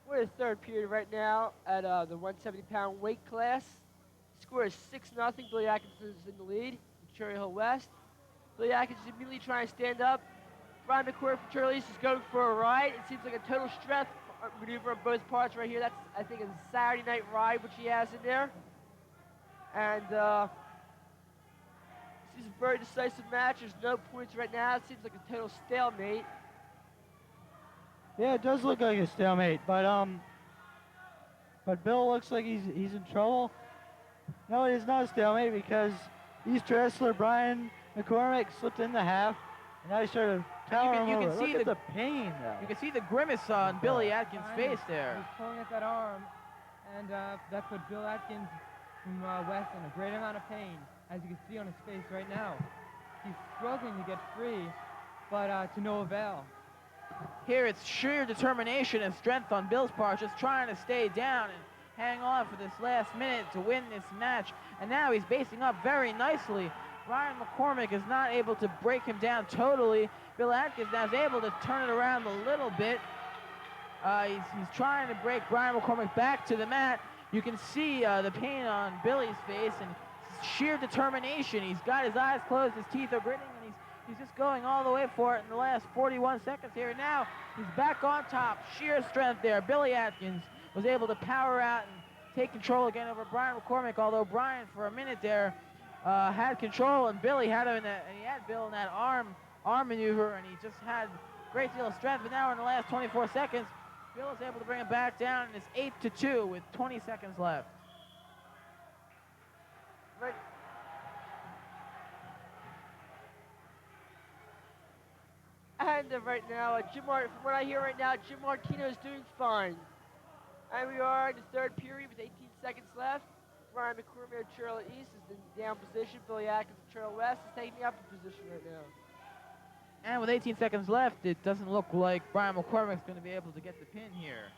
We're in the third period right now at the 170-pound weight class. Score is 6-0. Billy Atkins is in the lead. Cherry Hill West. Billy Atkins is immediately trying to stand up. Brian McCourt from Cherry East is going for a ride. It seems like a total strength maneuver on both parts right here. That's, I think, a Saturday night ride, which he has in there. And this is a very decisive match. There's no points right now. It seems like a total stalemate. Yeah, it does look like a stalemate, but Bill looks like he's in trouble. No, it is not a stalemate because East wrestler Brian McCormick slipped in the half, and now he's trying to tower him over. Look at the pain, though. You can see the grimace on Billy Atkins' face there. He's pulling at that arm, and that put Bill Atkins from West in a great amount of pain, as you can see on his face right now. He's struggling to get free, but to no avail. Here it's sheer determination and strength on Bill's part, just trying to stay down and hang on for this last minute to win this match. And now he's basing up very nicely. Brian McCormick is not able to break him down totally. Bill Atkins now is able to turn it around a little bit. He's trying to break Brian McCormick back to the mat. You can see the pain on Billy's face and sheer determination. He's got his eyes closed, his teeth are gritting, and he's just going all the way for it in the last 41 seconds here. Now he's back on top. Sheer strength there. Billy Atkins was able to power out and take control again over Brian McCormick, although Brian for a minute there had control, and Billy had him he had Bill in that arm maneuver, and he just had a great deal of strength. But now in the last 24 seconds, Bill is able to bring him back down, and it's 8-2 with 20 seconds left. Right. And right now, from what I hear right now, Jim Martino is doing fine. And we are in the third period with 18 seconds left. Brian McCormick of Cherry East is in the down position. Billy Atkins of Cherry West is taking the up position right now. And with 18 seconds left, it doesn't look like Brian McCormick's going to be able to get the pin here.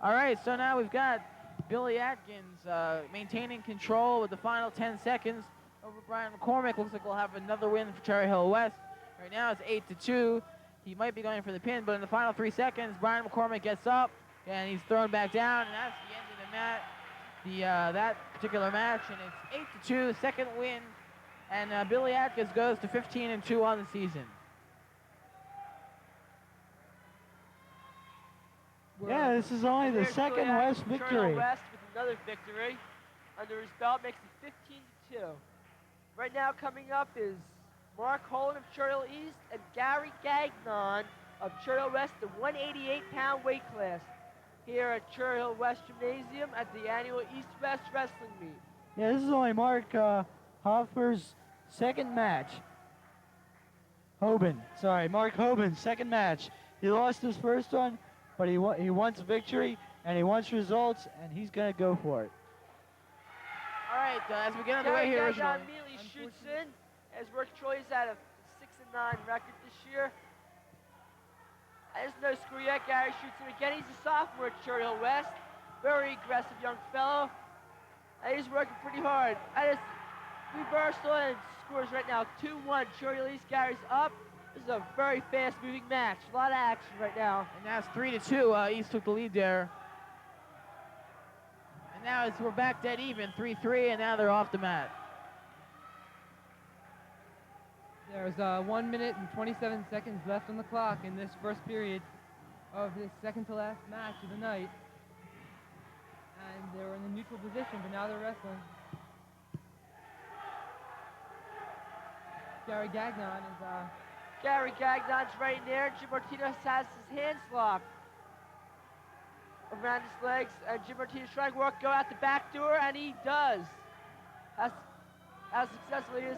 All right, so now we've got Billy Atkins maintaining control with the final 10 seconds over Brian McCormick. Looks like we'll have another win for Cherry Hill West. Right now it's 8-2. He might be going for the pin, but in the final 3 seconds, Brian McCormick gets up, and he's thrown back down, and that's the end of the match, that particular match, and it's 8-2, second win, and Billy Atkins goes to 15-2 on the season. Yeah, this is only the second West victory. West with another victory under his belt makes it 15-2. Right now coming up is Mark Holland of Cherry Hill East and Gary Gagnon of Cherry Hill West, the 188-pound weight class here at Cherry Hill West Gymnasium at the annual East-West Wrestling Meet. Yeah, this is only Mark Hoffer's second match. Mark Hoban's second match. He lost his first one, but he wants victory, and he wants results, and he's going to go for it. All right, as we get underway here, Gagnon immediately shoots in. As Rick Troy's at a 6-9 record this year. There's no score yet. Gary shoots him again. He's a sophomore at Cherry Hill West. Very aggressive young fellow. And he's working pretty hard. And it's reversal and scores right now 2-1. Cherry Hill East. Gary's up. This is a very fast-moving match. A lot of action right now. And now it's 3-2. East took the lead there. And now we're back dead even, 3-3, and now they're off the mat. There's 1 minute and 27 seconds left on the clock in this first period of this second to last match of the night. And they were in the neutral position, but now they're wrestling. Gary Gagnon is Gary Gagnon's right in there. Jim Martinez has his hands locked around his legs, and Jim Martinez trying to go out the back door, and he does. How successful he is.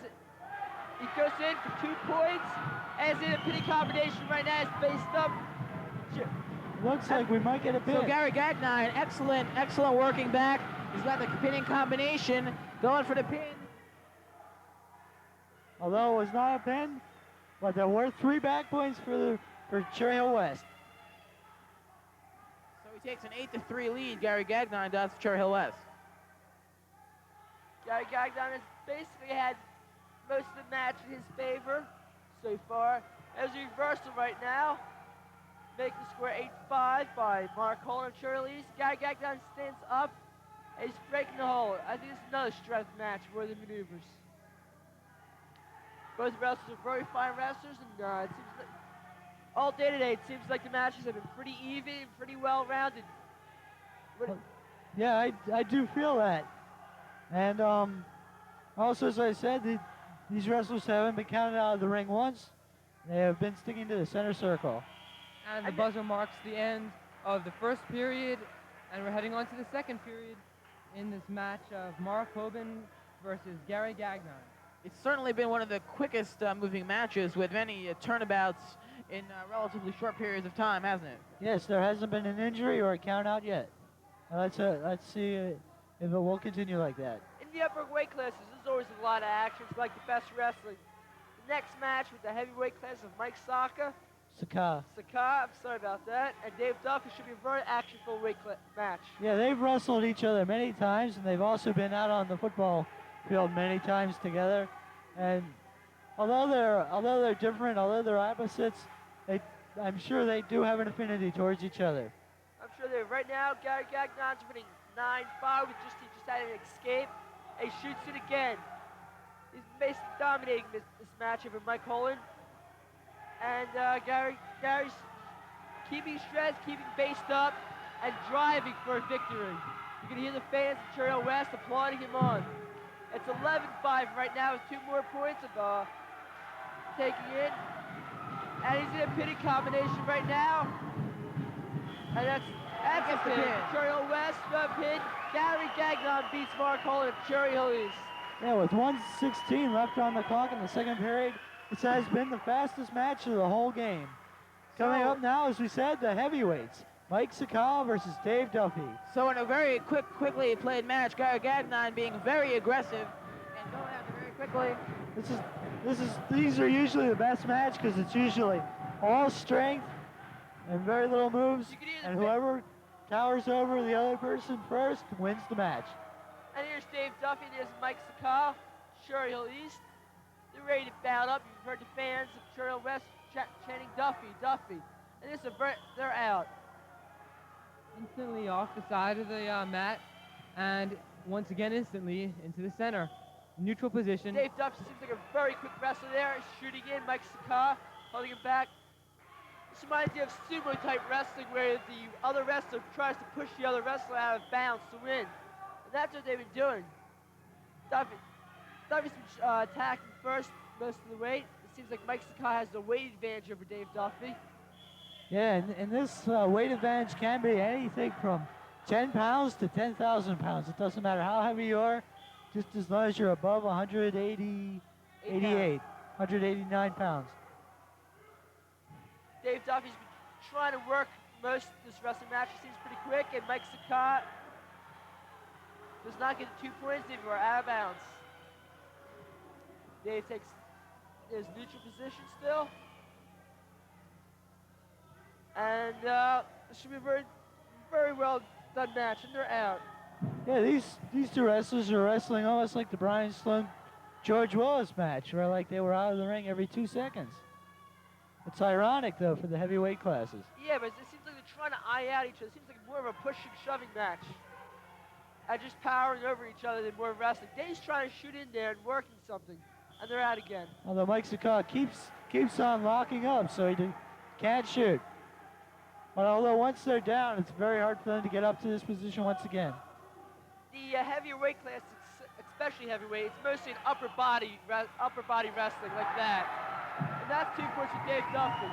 He goes in for 2 points, and is in a pinning combination right now. He's faced up. Looks like we might get a pin. So Gary Gagnon, excellent working back. He's got the pinning combination, going for the pin. although it was not a pin, but there were 3 back points for Cherry Hill West. So he takes an 8-3 lead. Gary Gagnon does for Cherry Hill West. Gary Gagnon has basically had most of the match in his favor so far. There's a reversal right now. Making the score 8-5 by Mark Holland of Cherry Hill East. Gary Gagnon stands up and he's breaking the hold. I think this is another strength match worthy of maneuvers. Both wrestlers are very fine wrestlers, and it seems like all day today, it seems like the matches have been pretty even, pretty well-rounded. Yeah, I do feel that. And also, as I said, these wrestlers haven't been counted out of the ring once. They have been sticking to the center circle. And the buzzer marks the end of the first period, and we're heading on to the second period in this match of Mark Hoban versus Gary Gagnon. It's certainly been one of the quickest moving matches with many turnabouts in relatively short periods of time, hasn't it? Yes, there hasn't been an injury or a count out yet. Let's see if it will continue like that. In the upper weight classes, there's always a lot of action. It's like the best wrestling. The next match with the heavyweight class of Mike Saka, I'm sorry about that, and Dave Duffy should be a very actionful match. Yeah, they've wrestled each other many times, and they've also been out on the football field many times together. And although they're different, although they're opposites, I'm sure they do have an affinity towards each other. I'm sure they're right now. Gary Gagnon's winning 9-5. He just had an escape. He shoots it again. He's basically dominating this match over Mike Holland. And Gary's keeping stressed, keeping based up, and driving for a victory. You can hear the fans in Cherry Hill West applauding him on. It's 11-5 right now with 2 more points of taking in. And he's in a pinning combination right now. And that's a pin. Cherry Hill West, pin. Gary Gagnon beats Mark Holland of Cherry Hill East. Yeah, with 1:16 left on the clock in the second period, this has been the fastest match of the whole game. Coming up now, as we said, the heavyweights. Mike Sakala versus Dave Duffy. So in a very quickly played match, Gary Gagnon being very aggressive and going after very quickly. These are usually the best match because it's usually all strength and very little moves, and whoever towers over the other person first wins the match. And here's Dave Duffy, there's Mike Sakala, Cherry Hill East. They're ready to bout up. You've heard the fans of Cherry Hill West chanting Duffy, Duffy. And they're out. Instantly off the side of the mat, and once again instantly into the center. Neutral position. Dave Duffy seems like a very quick wrestler there. He's shooting in. Mike Sakala holding him back. This reminds me of sumo-type wrestling where the other wrestler tries to push the other wrestler out of bounds to win. And that's what they've been doing. Duffy's been attacking first most of the weight. It seems like Mike Sakala has the weight advantage over Dave Duffy. Yeah, and this weight advantage can be anything from 10 pounds to 10,000 pounds. It doesn't matter how heavy you are, just as long as you're above 189 pounds. Dave Duffy's been trying to work most of this wrestling match. He seems pretty quick, and Mike Sakala does not get the 2 points. They were out of bounds. Dave takes his neutral position still. And it should be a very, very well done match, and they're out. Yeah, these 2 wrestlers are wrestling almost like the Brian Sloan George Willis match, where like they were out of the ring every 2 seconds. It's ironic though for the heavyweight classes. Yeah, but it seems like they're trying to eye out each other. It seems like more of a pushing, shoving match. And just powering over each other than more wrestling. Dave's trying to shoot in there and working something, and they're out again. Although Mike Sakala keeps on locking up, so he can't shoot. But although once they're down, it's very hard for them to get up to this position once again. The heavier weight class, especially heavyweight, it's mostly an upper body wrestling like that. And that's 2 points for Dave Duffy.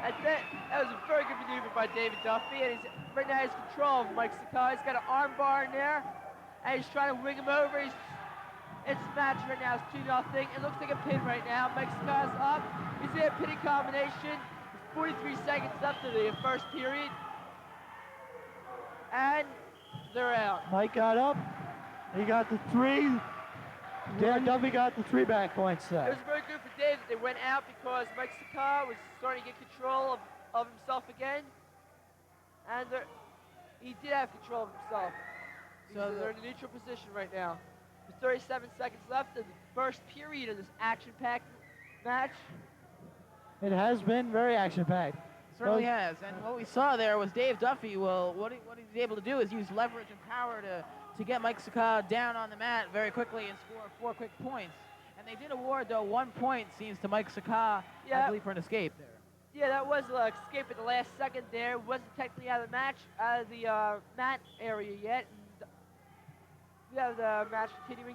And that was a very good maneuver by David Duffy, and right now he's control of Mike Sakala. He's got an arm bar in there, and he's trying to wing him over. It's match right now, it's 2-0. It looks like a pin right now. Mike Sakala's up. He's in a pinning combination. 43 seconds left of the first period. And they're out. Mike got up. He got the 3 Derek Duffy got the 3 back points It there. was very good for Dave that they went out because Mike Sakar was starting to get control of himself again. And he did have control of himself. So they're in a neutral position right now. With 37 seconds left in the first period of this action-packed match. It has been very action-packed. Certainly has. And what we saw there was Dave Duffy. Well, what he's able to do is use leverage and power to get Mike Sakar down on the mat very quickly and score 4 quick points. And they did award, though, 1 point seems to Mike Sakar, I believe, for an escape there. Yeah, that was an escape at the last second there. Wasn't technically out of the match, out of the mat area yet. And we have the match continuing.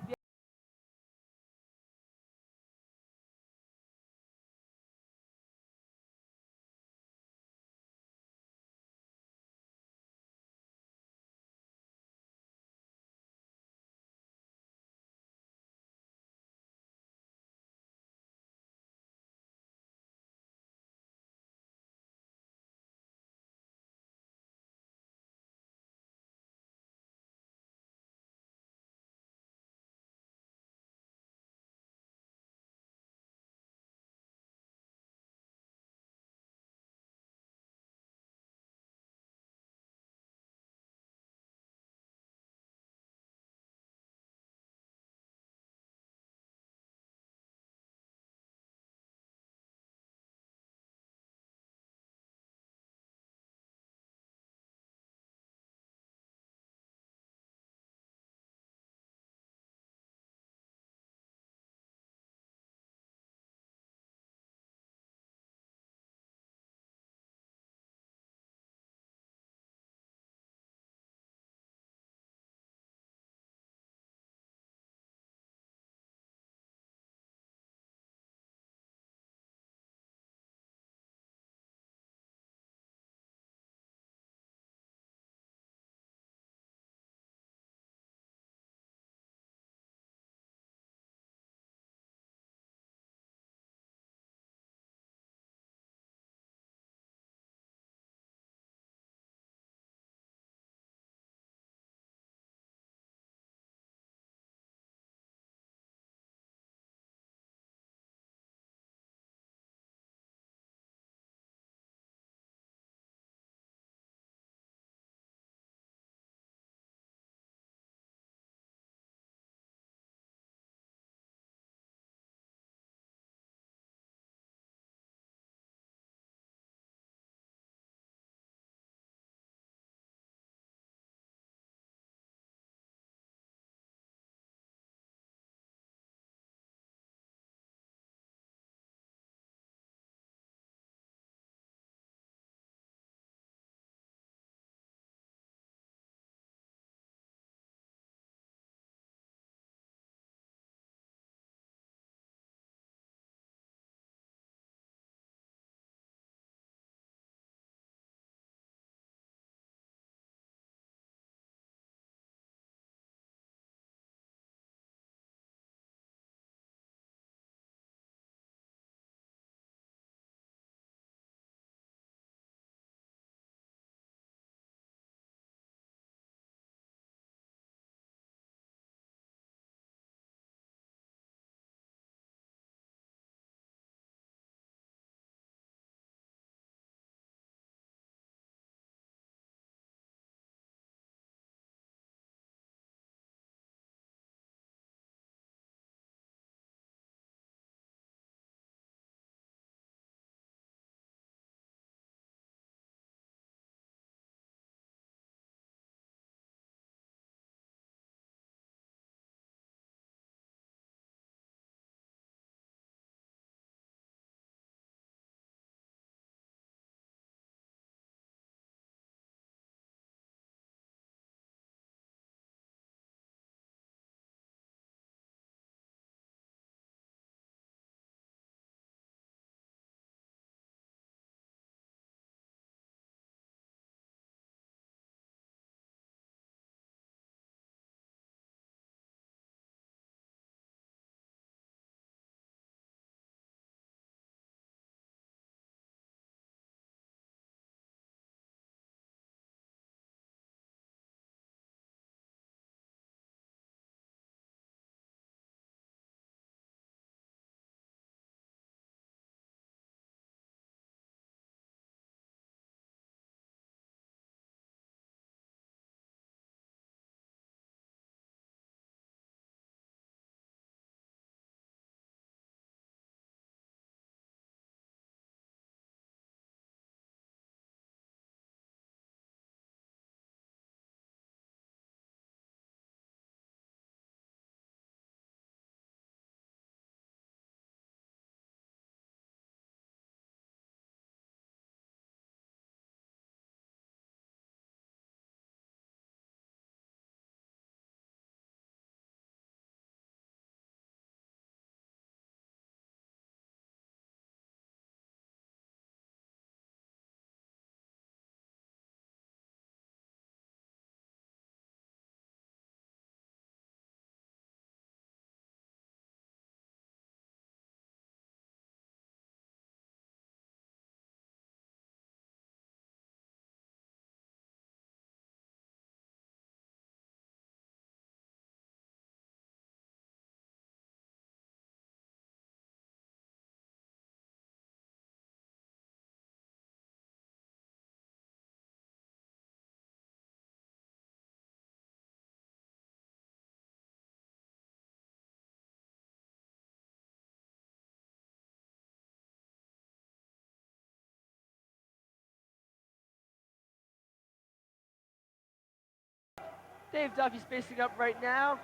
Dave Duffy's facing up right now.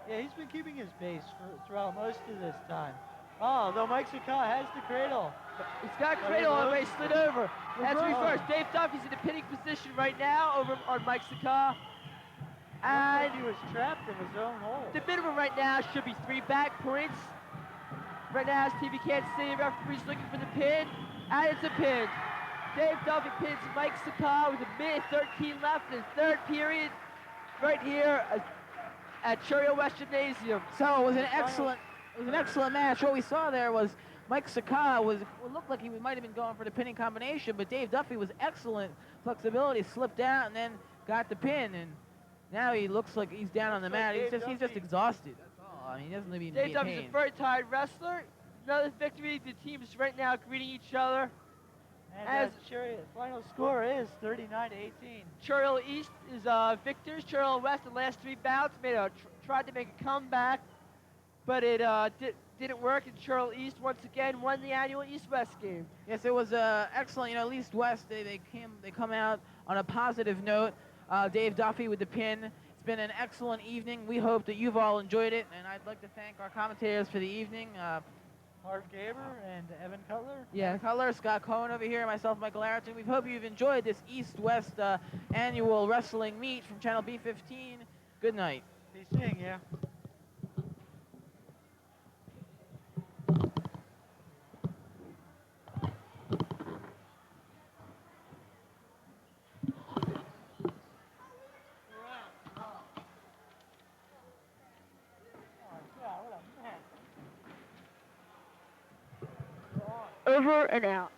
Yeah, he's been keeping his base throughout most of this time. Oh, though Mike Sakala has the cradle. He's got But cradle he on, but he loses slid it. over. That's Reverse. reverse. Dave Duffy's in the pinning position right now over on Mike Sakala. Looks And like he was trapped in his own hole. the minimum right now should be 3 back points. Right now, as TV can't see, the referee's looking for the pin, and it's a pin. Dave Duffy pins Mike Sakala with a minute 13 left in the third period, right here at Churchill West Gymnasium. So it was an excellent match. What we saw there was Mike Sakala looked like he might have been going for the pinning combination, but Dave Duffy was excellent flexibility, slipped out and then got the pin, and now he looks like he's down on the Looks like mat. He's Dave just Duffy- exhausted. That's all. I mean, he doesn't even Dave be in Duffy's pain. a very tired wrestler. Another victory. The teams right now greeting each other. And As- the final score is 39 to 18. Churchill East is victors. Churchill West, the last 3 bouts, tried to make a comeback, but it didn't work. And Churchill East once again won the annual East-West game. Yes, it was excellent. You know, at least West they come out on a positive note. Dave Duffy with the pin. It's been an excellent evening. We hope that you've all enjoyed it, and I'd like to thank our commentators for the evening. Mark Gaber and Evan Cutler. Yes. Cutler, Scott Cohen over here, myself, Michael Arrington. We hope you've enjoyed this East-West annual wrestling meet from Channel B15. Good night. Be seeing you. Over and out.